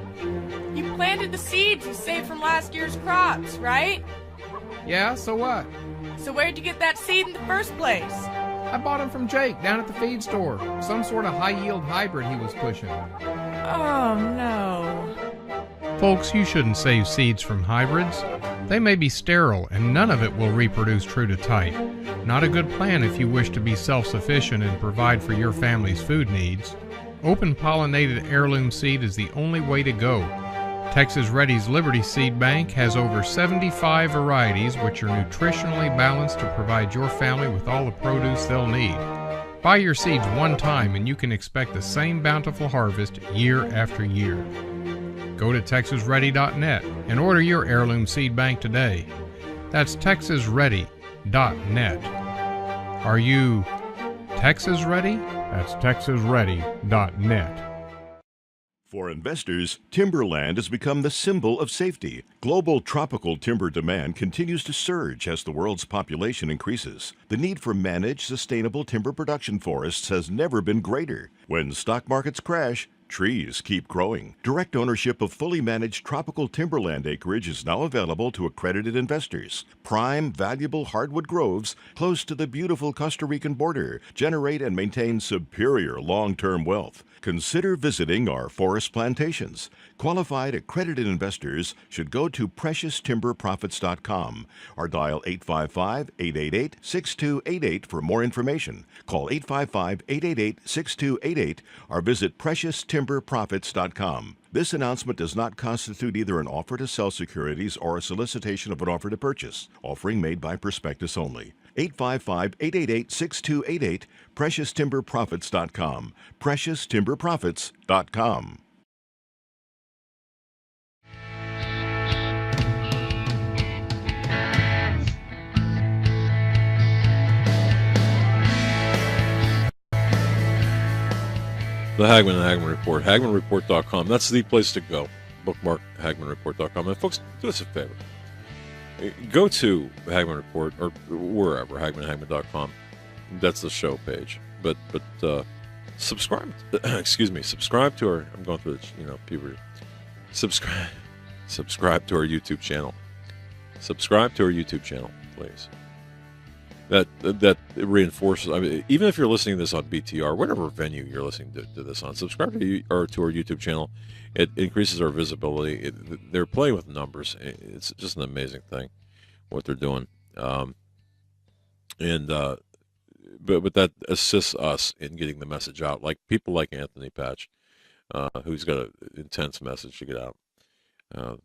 You planted the seeds you saved from last year's crops, right? Yeah, so what? So where'd you get that seed in the first place? I bought them from Jake down at the feed store. Some sort of high-yield hybrid he was pushing. Oh, no. Folks, you shouldn't save seeds from hybrids. They may be sterile, and none of it will reproduce true to type. Not a good plan if you wish to be self-sufficient and provide for your family's food needs. Open pollinated heirloom seed is the only way to go. Texas Ready's Liberty Seed Bank has over 75 varieties which are nutritionally balanced to provide your family with all the produce they'll need. Buy your seeds one time and you can expect the same bountiful harvest year after year. Go to TexasReady.net and order your heirloom seed bank today. That's TexasReady.net. Are you Texas Ready? That's TexasReady.net. For investors, timberland has become the symbol of safety. Global tropical timber demand continues to surge as the world's population increases. The need for managed, sustainable timber production forests has never been greater. When stock markets crash, trees keep growing. Direct ownership of fully managed tropical timberland acreage is now available to accredited investors. Prime, valuable hardwood groves close to the beautiful Costa Rican border generate and maintain superior long-term wealth. Consider visiting our forest plantations. Qualified accredited investors should go to PreciousTimberProfits.com or dial 855-888-6288 for more information. Call 855-888-6288 or visit PreciousTimberProfits.com. This announcement does not constitute either an offer to sell securities or a solicitation of an offer to purchase. Offering made by prospectus only. 855-888-6288, PreciousTimberProfits.com. PreciousTimberProfits.com. The Hagman and Hagman Report, HagmanReport.com. That's the place to go. Bookmark HagmanReport.com. And folks, do us a favor. Go to Hagman Report or wherever, HagmanHagman.com. That's the show page. But subscribe. Subscribe to our. I'm going through this, puberty. Subscribe to our YouTube channel. Subscribe to our YouTube channel, please. That reinforces. I mean, even if you're listening to this on BTR, whatever venue you're listening to this on, subscribe to our YouTube channel. It increases our visibility. They're playing with numbers. It's just an amazing thing what they're doing. But that assists us in getting the message out. Like people like Anthony Patch, who's got an intense message to get out.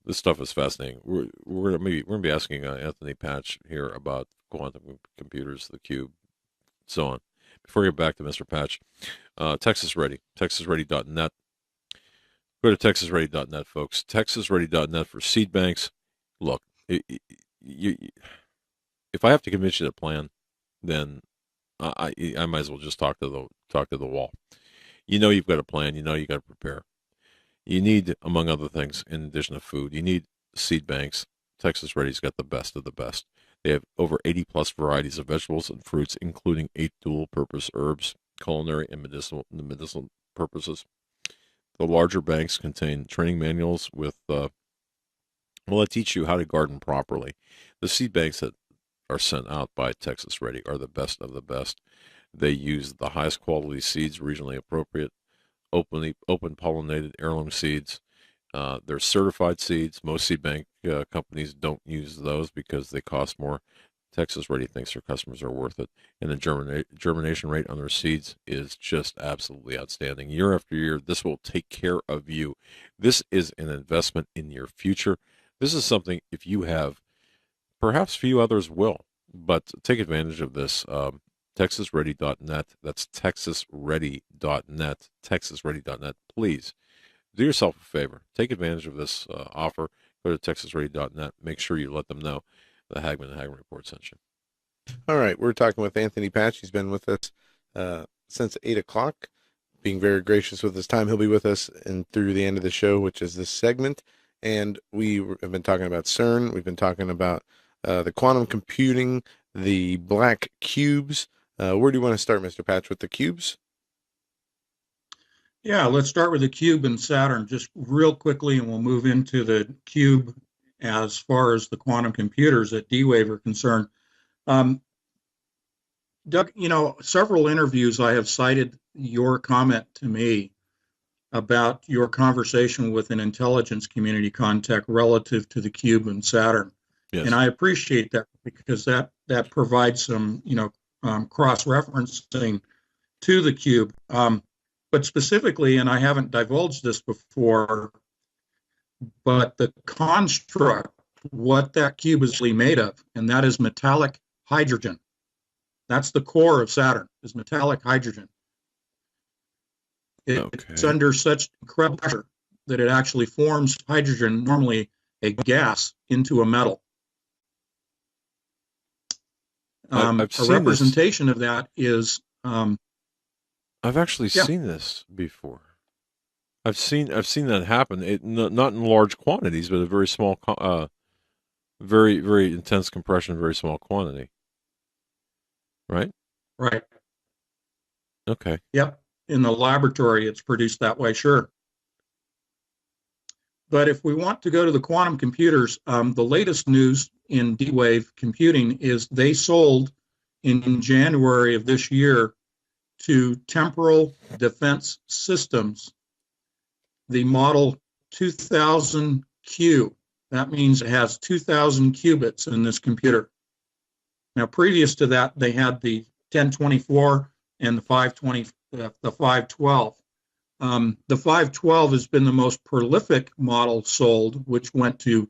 This stuff is fascinating. We're gonna be asking Anthony Patch here about quantum computers, the cube, so on. Before we get back to Mr. Patch, Texas Ready, TexasReady.net. Go to TexasReady.net, folks. TexasReady.net for seed banks. Look, if I have to convince you to plan, then I might as well just talk to the wall. You've got a plan. You got to prepare. You need, among other things, in addition to food, you need seed banks. Texas Ready's got the best of the best. They have over 80-plus varieties of vegetables and fruits, including 8 dual-purpose herbs, culinary and medicinal purposes. The larger banks contain training manuals with, that teach you how to garden properly. The seed banks that are sent out by Texas Ready are the best of the best. They use the highest quality seeds, regionally appropriate, open pollinated heirloom seeds. They're certified seeds. Most seed bank companies don't use those because they cost more. Texas Ready thinks their customers are worth it. And the germination rate on their seeds is just absolutely outstanding. Year after year, this will take care of you. This is an investment in your future. This is something, if you have, perhaps few others will, but take advantage of this. TexasReady.net. That's TexasReady.net. TexasReady.net. Please do yourself a favor. Take advantage of this offer. Go to TexasReady.net. Make sure you let them know the Hagman and Hagman Report sent you. All right, we're talking with Anthony Patch. He's been with us since 8 o'clock, being very gracious with his time. He'll be with us and through the end of the show, which is this segment. And we have been talking about CERN. We've been talking about the quantum computing, the black cubes. Where do you want to start, Mr. Patch, with the cubes? Yeah, let's start with the cube and Saturn just real quickly, and we'll move into the cube as far as the quantum computers at D-Wave are concerned. Doug, several interviews I have cited your comment to me about your conversation with an intelligence community contact relative to the cube and Saturn. Yes. And I appreciate that because that provides some, cross-referencing to the cube. But specifically, and I haven't divulged this before, but the construct, what that cube is really made of, and that is metallic hydrogen. That's the core of Saturn, is metallic hydrogen. It's under such incredible pressure that it actually forms hydrogen, normally a gas, into a metal. I've a representation of that is. I've actually seen this before. I've seen that happen. Not in large quantities, but a very small, very very intense compression, very small quantity. Right. Right. Okay. Yep. In the laboratory, it's produced that way. Sure. But if we want to go to the quantum computers, the latest news in D-Wave computing is they sold in January of this year to Temporal Defense Systems the model 2000Q. That means it has 2,000 qubits in this computer. Now, previous to that, they had the 1024 and the 520, the 512. The 512 has been the most prolific model sold, which went to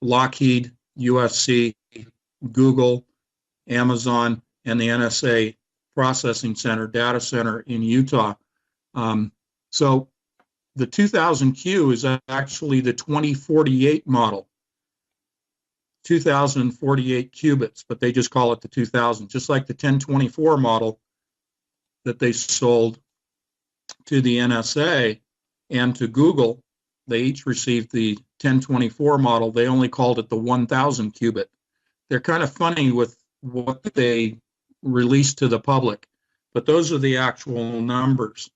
Lockheed, USC, Google, Amazon, and the NSA Processing Center, data center in Utah. So the 2000Q is actually the 2048 model, 2048 qubits, but they just call it the 2000, just like the 1024 model that they sold to the NSA and to Google. They each received the 1024 model. They only called it the 1000 qubit. They're kind of funny with what they released to the public, but those are the actual numbers.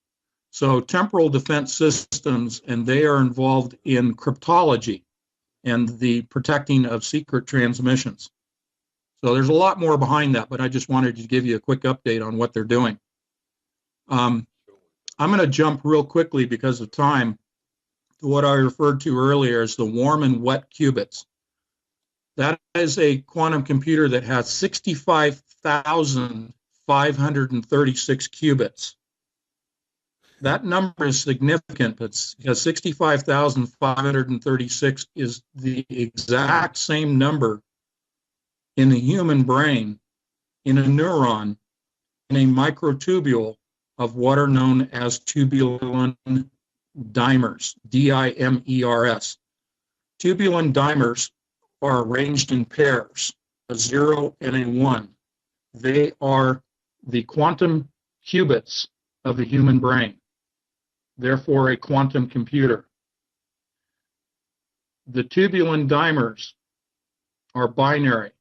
So Temporal Defense Systems, and they are involved in cryptology and the protecting of secret transmissions. So there's a lot more behind that, but I just wanted to give you a quick update on what they're doing. I'm going to jump real quickly because of time to what I referred to earlier as the warm and wet qubits. That is a quantum computer that has 65,536 qubits. That number is significant, but because 65,536 is the exact same number in the human brain, in a neuron, in a microtubule of what are known as tubulin dimers, D-I-M-E-R-S. Tubulin dimers are arranged in pairs, a 0 and a 1. They are the quantum qubits of the human brain, therefore a quantum computer. The tubulin dimers are binary,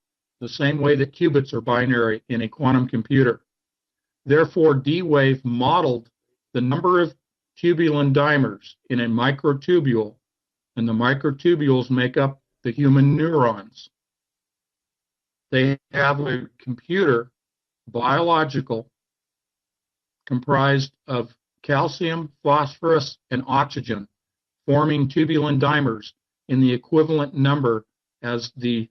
the same way that qubits are binary in a quantum computer. Therefore, D-Wave modeled the number of tubulin dimers in a microtubule, and the microtubules make up the human neurons. They have a computer, biological, comprised of calcium, phosphorus, and oxygen, forming tubulin dimers in the equivalent number as the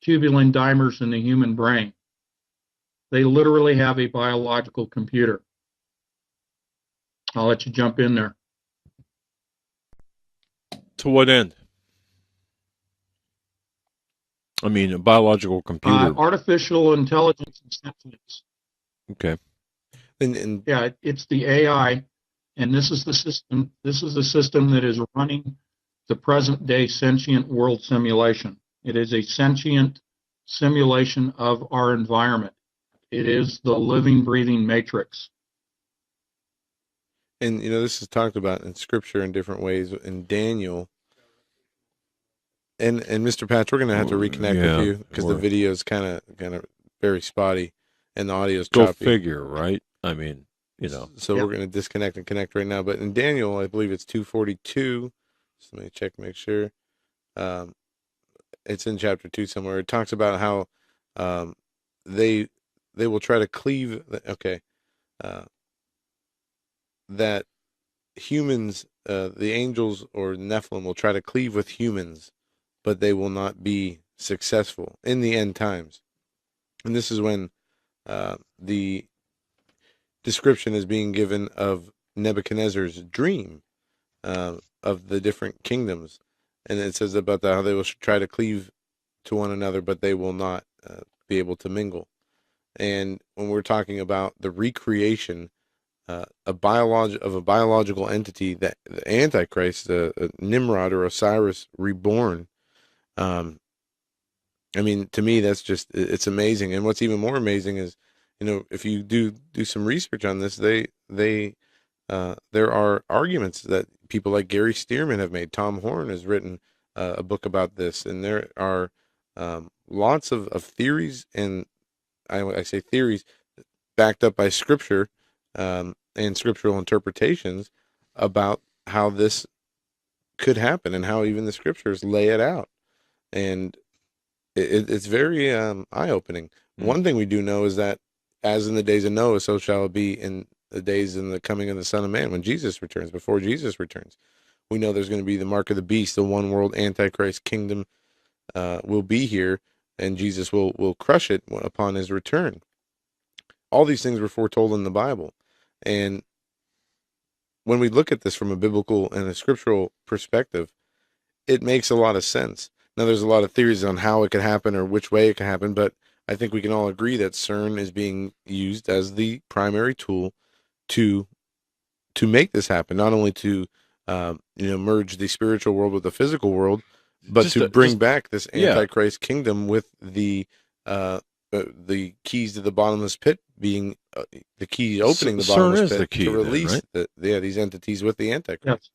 tubulin dimers in the human brain. They literally have a biological computer. I'll let you jump in there. To what end? I mean, a biological computer. Artificial intelligence and sentience. Okay. And yeah, it's the AI, and this is the system. This is the system that is running the present-day sentient world simulation. It is a sentient simulation of our environment. It is the living, breathing matrix. And this is talked about in Scripture in different ways. In Daniel, and Mr. Patch, we're going to have to reconnect with you because the video is kind of very spotty and the audio is choppy. Go figure, right? I mean, So we're going to disconnect and connect right now. But in Daniel, I believe it's 242. Just let me check, make sure. It's in chapter 2 somewhere. It talks about how they will try to cleave. Okay, that humans, the angels or Nephilim, will try to cleave with humans, but they will not be successful in the end times. And this is when the description is being given of Nebuchadnezzar's dream of the different kingdoms. And it says about how they will try to cleave to one another, but they will not be able to mingle. And when we're talking about the recreation of a biological entity, that the Antichrist, Nimrod or Osiris reborn, I mean, to me, that's just, it's amazing. And what's even more amazing is, if you do some research on this, there are arguments that people like Gary Stearman have made. Tom Horn has written a book about this, and there are lots of theories, and I say theories backed up by scripture and scriptural interpretations about how this could happen and how even the scriptures lay it out. And it's very eye-opening. One thing we do know is that as in the days of Noah, so shall it be in the days in the coming of the Son of Man, when Jesus returns, before Jesus returns. We know there's going to be the mark of the beast, the one world Antichrist kingdom will be here, and Jesus will crush it upon his return. All these things were foretold in the Bible. And when we look at this from a biblical and a scriptural perspective, it makes a lot of sense. Now, there's a lot of theories on how it could happen or which way it can happen, but I think we can all agree that CERN is being used as the primary tool to make this happen. Not only to merge the spiritual world with the physical world, but to bring back this Antichrist kingdom with the keys to the bottomless pit being the key opening the bottomless pit to release these entities with the Antichrist.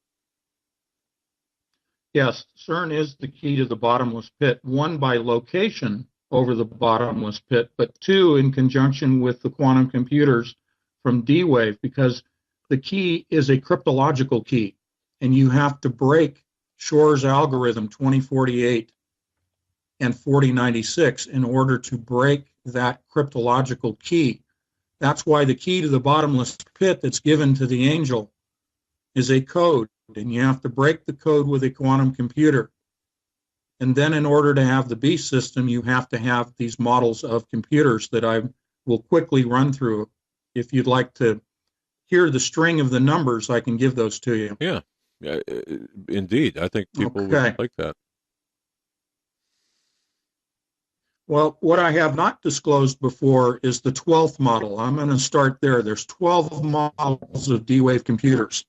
Yes, CERN is the key to the bottomless pit, one by location over the bottomless pit, but two in conjunction with the quantum computers from D-Wave, because the key is a cryptological key, and you have to break Shor's algorithm 2048 and 4096 in order to break that cryptological key. That's why the key to the bottomless pit that's given to the angel is a code, and you have to break the code with a quantum computer. And then in order to have the beast system, you have to have these models of computers that I will quickly run through. If you'd like to hear the string of the numbers, I can give those to you. Yeah, indeed. I think people would like that. Well, what I have not disclosed before is the 12th model. I'm going to start there. There's 12 models of D-Wave computers.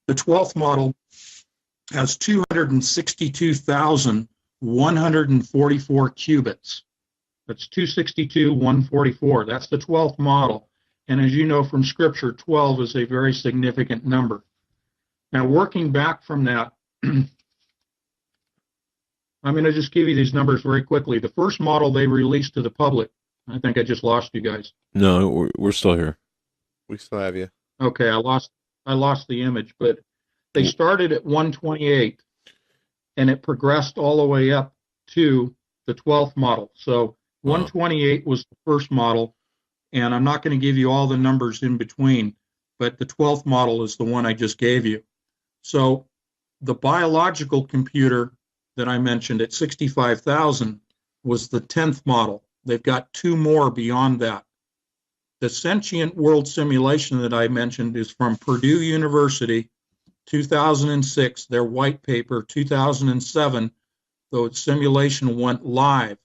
The 12th model has 262,144 qubits. That's 262,144. That's the 12th model. And as you know from Scripture, 12 is a very significant number. Now, working back from that, I'm going to just give you these numbers very quickly. The first model they released to the public, I think I just lost you guys. No, we're still here. We still have you. Okay, I lost the image, but they started at 128, and it progressed all the way up to the 12th model. So 128 was the first model, and I'm not going to give you all the numbers in between, but the 12th model is the one I just gave you. So the biological computer that I mentioned at 65,000 was the 10th model. They've got two more beyond that. The sentient world simulation that I mentioned is from Purdue University, 2006, their white paper, 2007, the simulation went live.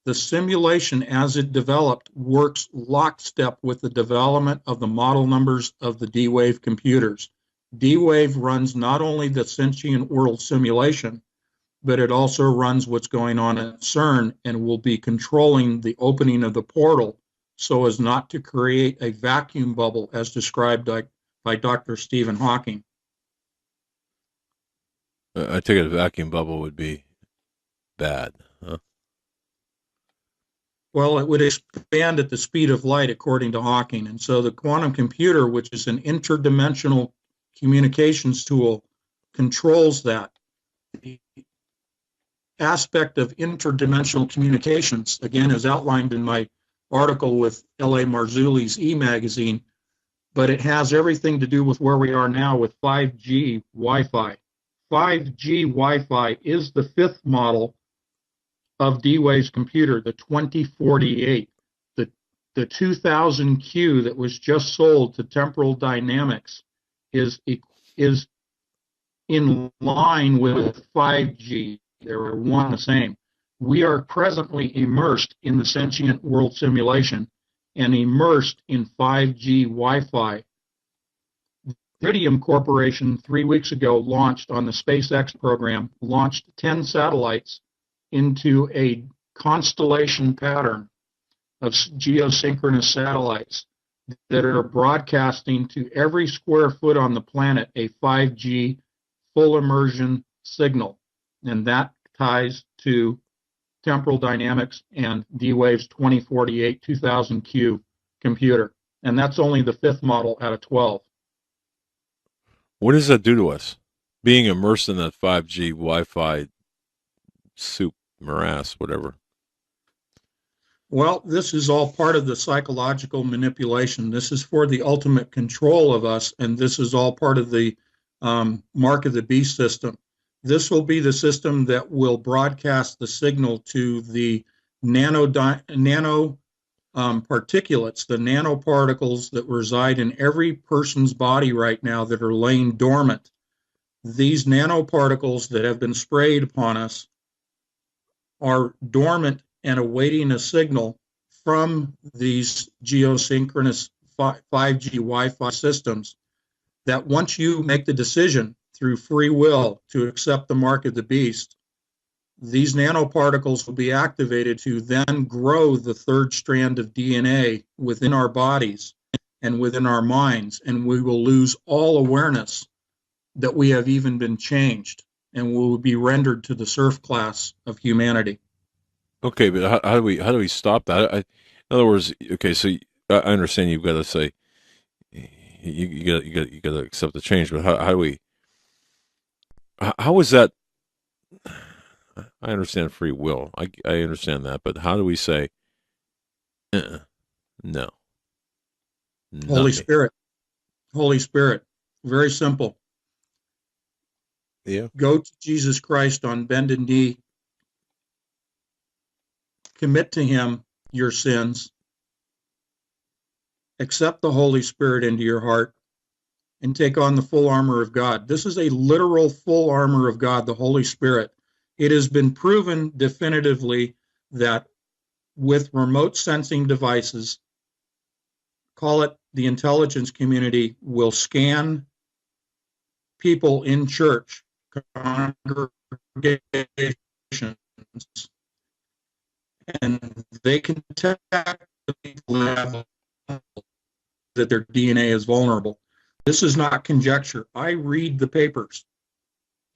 The simulation, as it developed, works lockstep with the development of the model numbers of the D-Wave computers. D-Wave runs not only the sentient world simulation, but it also runs what's going on at CERN and will be controlling the opening of the portal so as not to create a vacuum bubble as described by Dr. Stephen Hawking. I take it a vacuum bubble would be bad, huh? Well, it would expand at the speed of light, according to Hawking. And so the quantum computer, which is an interdimensional communications tool, controls that. The aspect of interdimensional communications, again, is outlined in my article with L.A. Marzulli's e-magazine, but it has everything to do with where we are now with 5G Wi-Fi. 5G Wi-Fi is the fifth model of D-Wave's computer, the 2048. The 2000Q that was just sold to Temporal Dynamics is in line with 5G. They're one and the same. We are presently immersed in the sentient world simulation and immersed in 5G Wi-Fi. Iridium Corporation 3 weeks ago launched on the SpaceX program, launched 10 satellites into a constellation pattern of geosynchronous satellites that are broadcasting to every square foot on the planet a 5G full immersion signal. And that ties to Temporal Dynamics and D-Wave's 2048 2000Q computer. And that's only the fifth model out of 12. What does that do to us? Being immersed in that 5G Wi-Fi soup, morass, whatever. Well, this is all part of the psychological manipulation. This is for the ultimate control of us, and this is all part of the Mark of the Beast system. This will be the system that will broadcast the signal to the nano particulates, the nanoparticles that reside in every person's body right now that are laying dormant. These nanoparticles that have been sprayed upon us are dormant and awaiting a signal from these geosynchronous 5G Wi-Fi systems that once you make the decision through free will to accept the mark of the beast, these nanoparticles will be activated to then grow the third strand of DNA within our bodies and within our minds, and we will lose all awareness that we have even been changed, and we will be rendered to the serf class of humanity. Okay, but how do we stop that? In other words, okay, so I understand you've got to say you got to accept the change, but how do we? How is that? I understand free will. I understand that, but how do we say no? Holy Spirit. Holy Spirit. Very simple. Yeah. Go to Jesus Christ on bended knee. Commit to him your sins. Accept the Holy Spirit into your heart and take on the full armor of God. This is a literal full armor of God, the Holy Spirit. It has been proven definitively that with remote sensing devices, call it the intelligence community, will scan people in church, congregations, and they can detect the people that their DNA is vulnerable. This is not conjecture. I read the papers,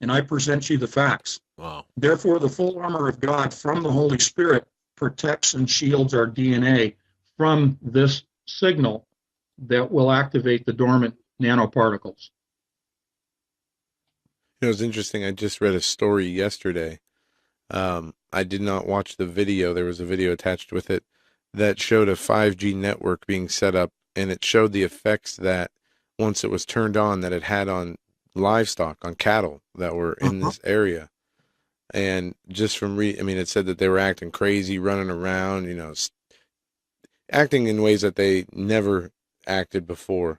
and I present you the facts. Wow. Therefore, the full armor of God from the Holy Spirit protects and shields our DNA from this signal that will activate the dormant nanoparticles. It was interesting. I just read a story yesterday. I did not watch the video. There was a video attached with it that showed a 5G network being set up, and it showed the effects that once it was turned on that it had on livestock, on cattle that were in this area. And just from it said that they were acting crazy, running around, acting in ways that they never acted before.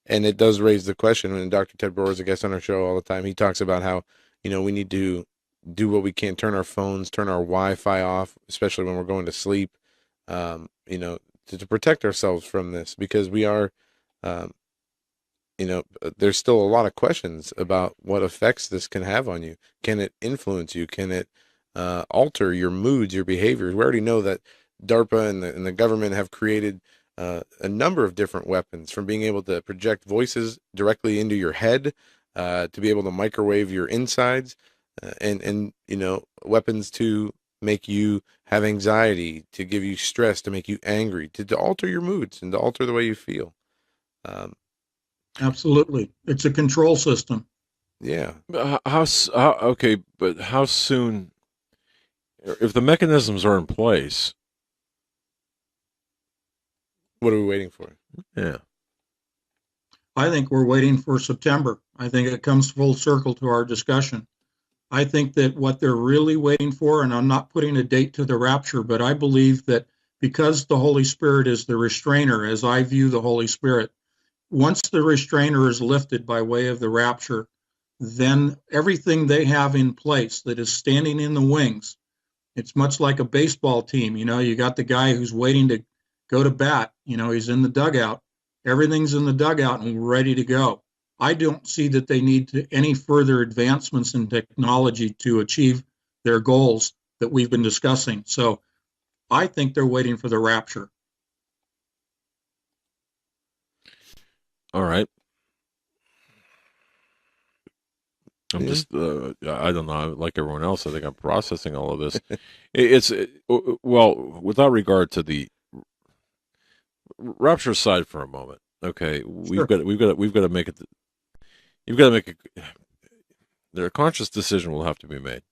And it does raise the question, when Dr. Ted Broer is a guest on our show all the time, he talks about how, we need to do what we can, turn our phones, turn our Wi-Fi off, especially when we're going to sleep, to protect ourselves from this, because we are, there's still a lot of questions about what effects this can have on you. Can it influence you? Can it alter your moods, your behaviors? We already know that DARPA and the government have created a number of different weapons, from being able to project voices directly into your head, to be able to microwave your insides, and weapons to make you have anxiety, to give you stress, to make you angry, to alter your moods and to alter the way you feel. Absolutely. It's a control system. Yeah. Okay, but how soon, if the mechanisms are in place, what are we waiting for? Yeah. I think we're waiting for September. I think it comes full circle to our discussion. I think that what they're really waiting for, and I'm not putting a date to the rapture, but I believe that because the Holy Spirit is the restrainer, as I view the Holy Spirit, once the restrainer is lifted by way of the rapture, then everything they have in place that is standing in the wings, it's much like a baseball team. You got the guy who's waiting to go to bat. He's in the dugout. Everything's in the dugout and ready to go. I don't see that they need any further advancements in technology to achieve their goals that we've been discussing. So I think they're waiting for the rapture. All right. I'm just, I don't know, like everyone else, I think I'm processing all of this. Well, without regard to the rapture aside for a moment, okay, we've got to make it, you've got to make a conscious decision will have to be made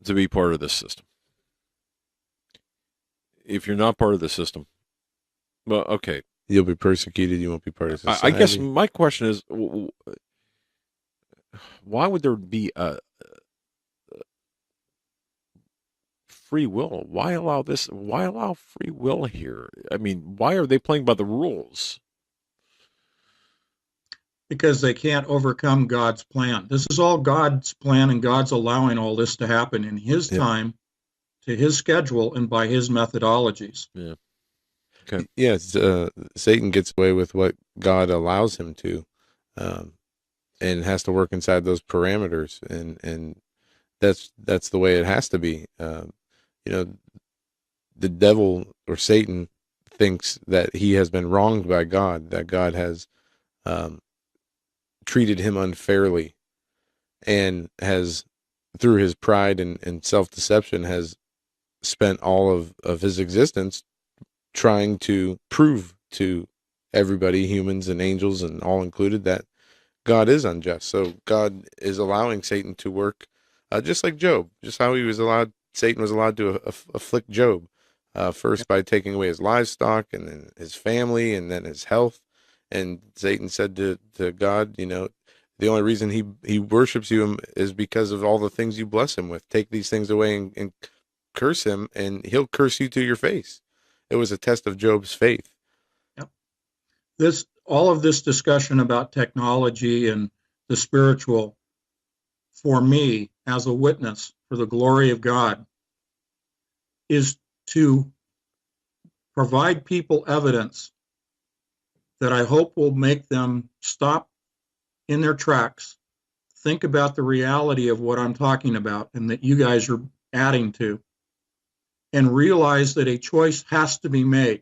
to be part of this system. If you're not part of the system, well, okay. You'll be persecuted, you won't be part of society. I guess my question is, why would there be a free will? Why allow this? Why allow free will here? I mean, why are they playing by the rules? Because they can't overcome God's plan. This is all God's plan, and God's allowing all this to happen in His time, to His schedule, and by His methodologies. Yeah. Okay. Yes, Satan gets away with what God allows him to. And has to work inside those parameters, and that's the way it has to be. The devil or Satan thinks that he has been wronged by God, that God has treated him unfairly, and has, through his pride and self-deception, has spent all of his existence trying to prove to everybody, humans and angels and all included, that God is unjust. So God is allowing Satan to work, just like Job, just how Satan was allowed to afflict Job, first by taking away his livestock, and then his family, and then his health. And Satan said to God, the only reason he worships you is because of all the things you bless him with. Take these things away and curse him, and he'll curse you to your face. It was a test of Job's faith. Yep. All of this discussion about technology and the spiritual, for me, as a witness for the glory of God, is to provide people evidence that I hope will make them stop in their tracks, think about the reality of what I'm talking about and that you guys are adding to, and realize that a choice has to be made.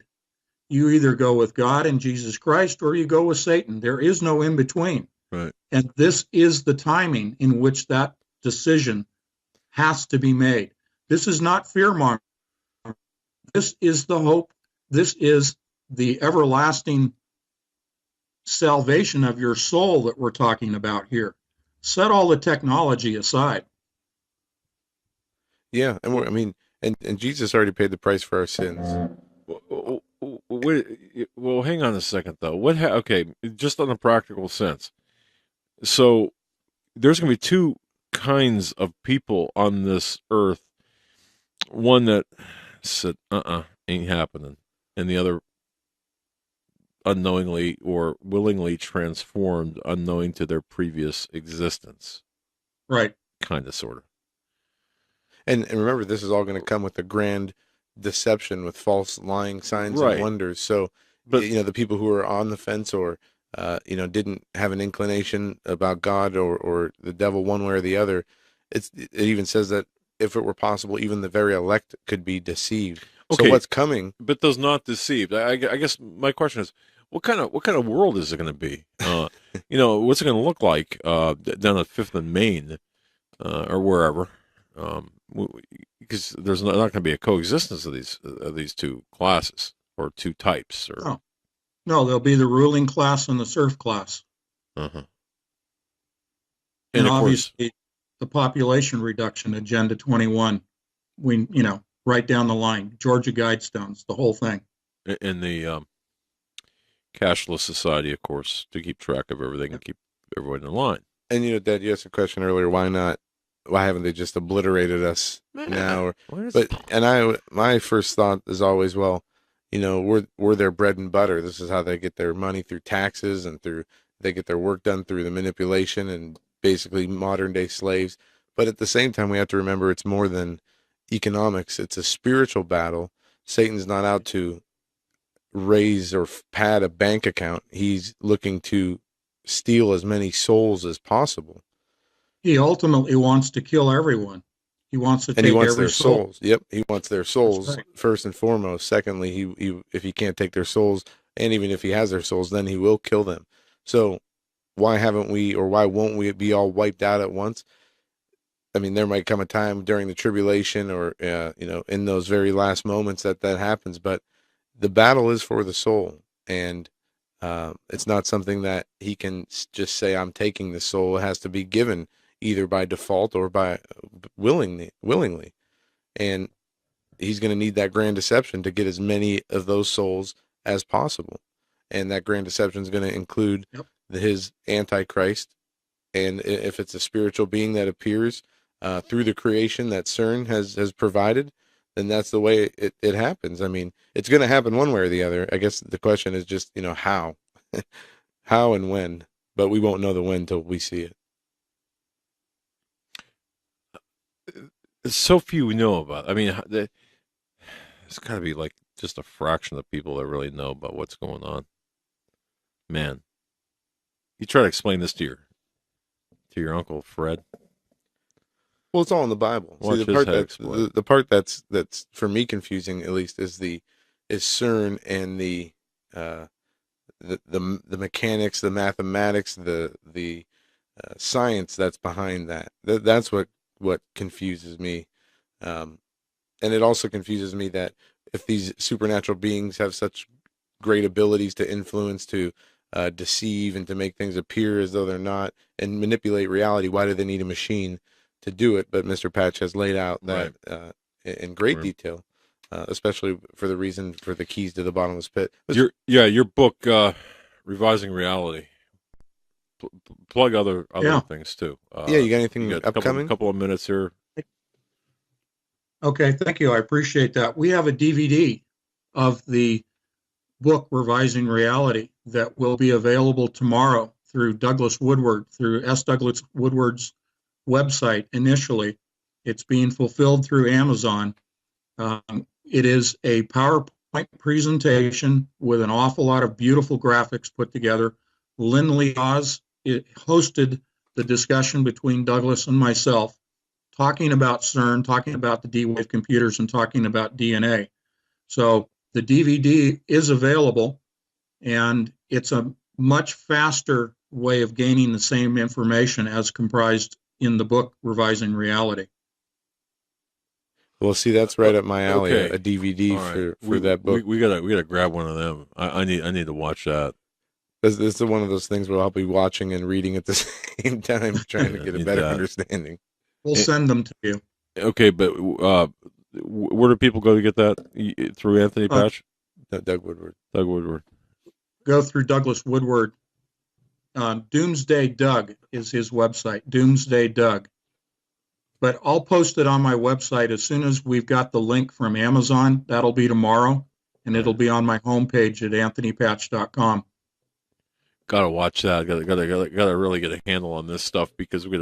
You either go with God and Jesus Christ, or you go with Satan. There is no in between. Right. And this is the timing in which that decision has to be made. This is not fear-mongering. This is the hope. This is the everlasting salvation of your soul that we're talking about here. Set all the technology aside. Yeah, and Jesus already paid the price for our sins. Well, hang on a second, though. Okay, just on a practical sense. So there's going to be two kinds of people on this earth. One that said, ain't happening. And the other unknowingly or willingly transformed, unknowing to their previous existence. Right. Kind of, sort of. And remember, this is all going to come with a grand deception, with false lying signs and wonders. So, but the people who are on the fence, or didn't have an inclination about God or the devil one way or the other, it even says that if it were possible, even the very elect could be deceived. Okay. So what's coming? But those not deceived. I guess my question is, what kind of world is it going to be? What's it going to look like down at 5th and Main, or wherever? because there's not going to be a coexistence of these two classes or two types. Or No, there'll be the ruling class and the serf class. uh-huh. And of obviously, the population reduction, Agenda 21, right down the line, Georgia Guidestones, the whole thing. In the cashless society, of course, to keep track of everything and keep everyone in line. And Dad, you asked a question earlier. Why haven't they just obliterated us now? My first thought is always, well, we're their bread and butter. This is how they get their money, through taxes, and they get their work done through the manipulation and basically modern day slaves. But at the same time, we have to remember it's more than economics. It's a spiritual battle. Satan's not out to raise or pad a bank account. He's looking to steal as many souls as possible. He ultimately wants to kill everyone. He wants to take their soul. souls. Yep, he wants their souls right. first and foremost. Secondly, he if he can't take their souls, and even if he has their souls, then he will kill them. So why won't we be all wiped out at once? I mean, there might come a time during the tribulation or in those very last moments that happens, but the battle is for the soul, and it's not something that he can just say, I'm taking the soul. It has to be given either by default or by willingly. And he's going to need that grand deception to get as many of those souls as possible. And that grand deception is going to include his Antichrist. And if it's a spiritual being that appears through the creation that CERN has provided, then that's the way it happens. I mean, it's going to happen one way or the other. I guess the question is just, how, how and when, but we won't know the when till we see it. So few know about. I mean, it's got to be like just a fraction of people that really know about what's going on. Man, you try to explain this to your Uncle Fred. Well, it's all in the Bible. See, the part that's for me confusing, at least, is CERN and the mechanics, the mathematics, the science that's behind that. That's what confuses me, and it also confuses me that if these supernatural beings have such great abilities to influence, to deceive, and to make things appear as though they're not, and manipulate reality, why do they need a machine to do it? But Mr. Patch has laid out that in great detail, especially for the keys to the bottomless pit. Your book, Revising Reality. Plug other things too. You got anything upcoming? A couple of minutes here. Okay, thank you. I appreciate that. We have a DVD of the book Revising Reality that will be available tomorrow through Douglas Woodward, through S. Douglas Woodward's website initially. It's being fulfilled through Amazon. It is a PowerPoint presentation with an awful lot of beautiful graphics put together. Lynn Lee Oz hosted the discussion between Douglas and myself, talking about CERN, talking about the D-Wave computers, and talking about DNA. So the DVD is available, and it's a much faster way of gaining the same information as comprised in the book Revising Reality. Well, see, that's right up my alley. Okay. A DVD for that book. We gotta grab one of them. I need to watch that. This is one of those things where I'll be watching and reading at the same time, trying to get a better understanding. We'll send them to you. Okay, but where do people go to get that? Through Anthony Patch? Doug Woodward. Doug Woodward. Go through Douglas Woodward. Doomsday Doug is his website, Doomsday Doug. But I'll post it on my website as soon as we've got the link from Amazon. That'll be tomorrow, and it'll be on my homepage at anthonypatch.com. Gotta watch that. Gotta really get a handle on this stuff, because we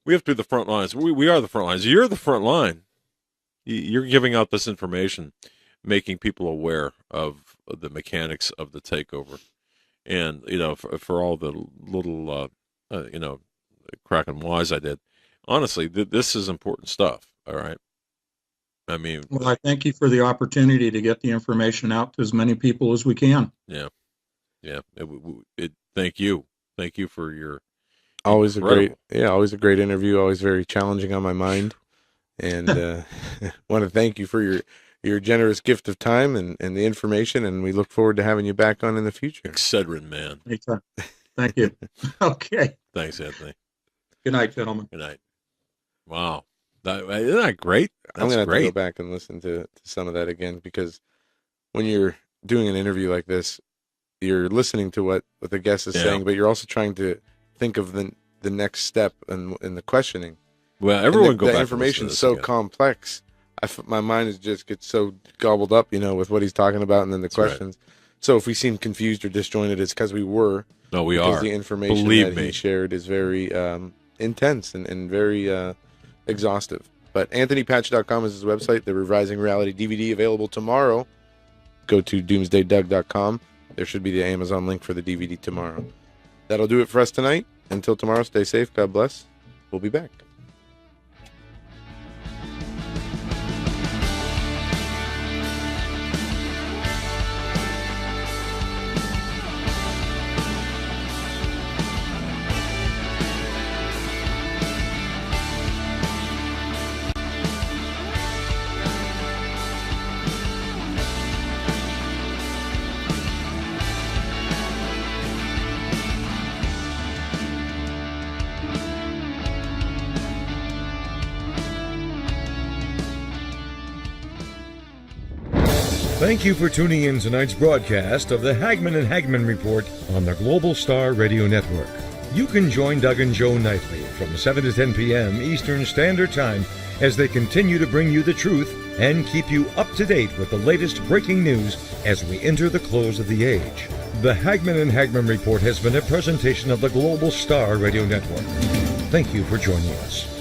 have to be the front lines. We are the front lines. You're the front line. You're giving out this information, making people aware of the mechanics of the takeover, and for all the little crack and wise I did. Honestly, this is important stuff. All right. I mean, well, I thank you for the opportunity to get the information out to as many people as we can. Yeah. Thank you for your always a great interview. Always very challenging on my mind, And want to thank you for your generous gift of time and the information, and we look forward to having you back on in the future. Excedrin, man. Anytime. Thank you. Okay. Thanks, Anthony. Good night, gentlemen. Good night. Wow. Isn't that great? That's I'm going to have great. to go back and listen to some of that again, because when you're doing an interview like this, you're listening to what the guest is saying, but you're also trying to think of the next step in the questioning. Well, everyone and go back. The information is so complex. My mind just gets so gobbled up, with what he's talking about, and then the questions. Right. So if we seem confused or disjointed, it's because we were. No, we are. Because the information he shared is very intense and very exhaustive. But AnthonyPatch.com is his website. The Revising Reality DVD available tomorrow. Go to DoomsdayDoug.com. There should be the Amazon link for the DVD tomorrow. That'll do it for us tonight. Until tomorrow, stay safe. God bless. We'll be back. Thank you for tuning in tonight's broadcast of the Hagman and Hagman Report on the Global Star Radio Network. You can join Doug and Joe nightly from 7 to 10 p.m. Eastern Standard Time as they continue to bring you the truth and keep you up to date with the latest breaking news as we enter the close of the age. The Hagman and Hagman Report has been a presentation of the Global Star Radio Network. Thank you for joining us.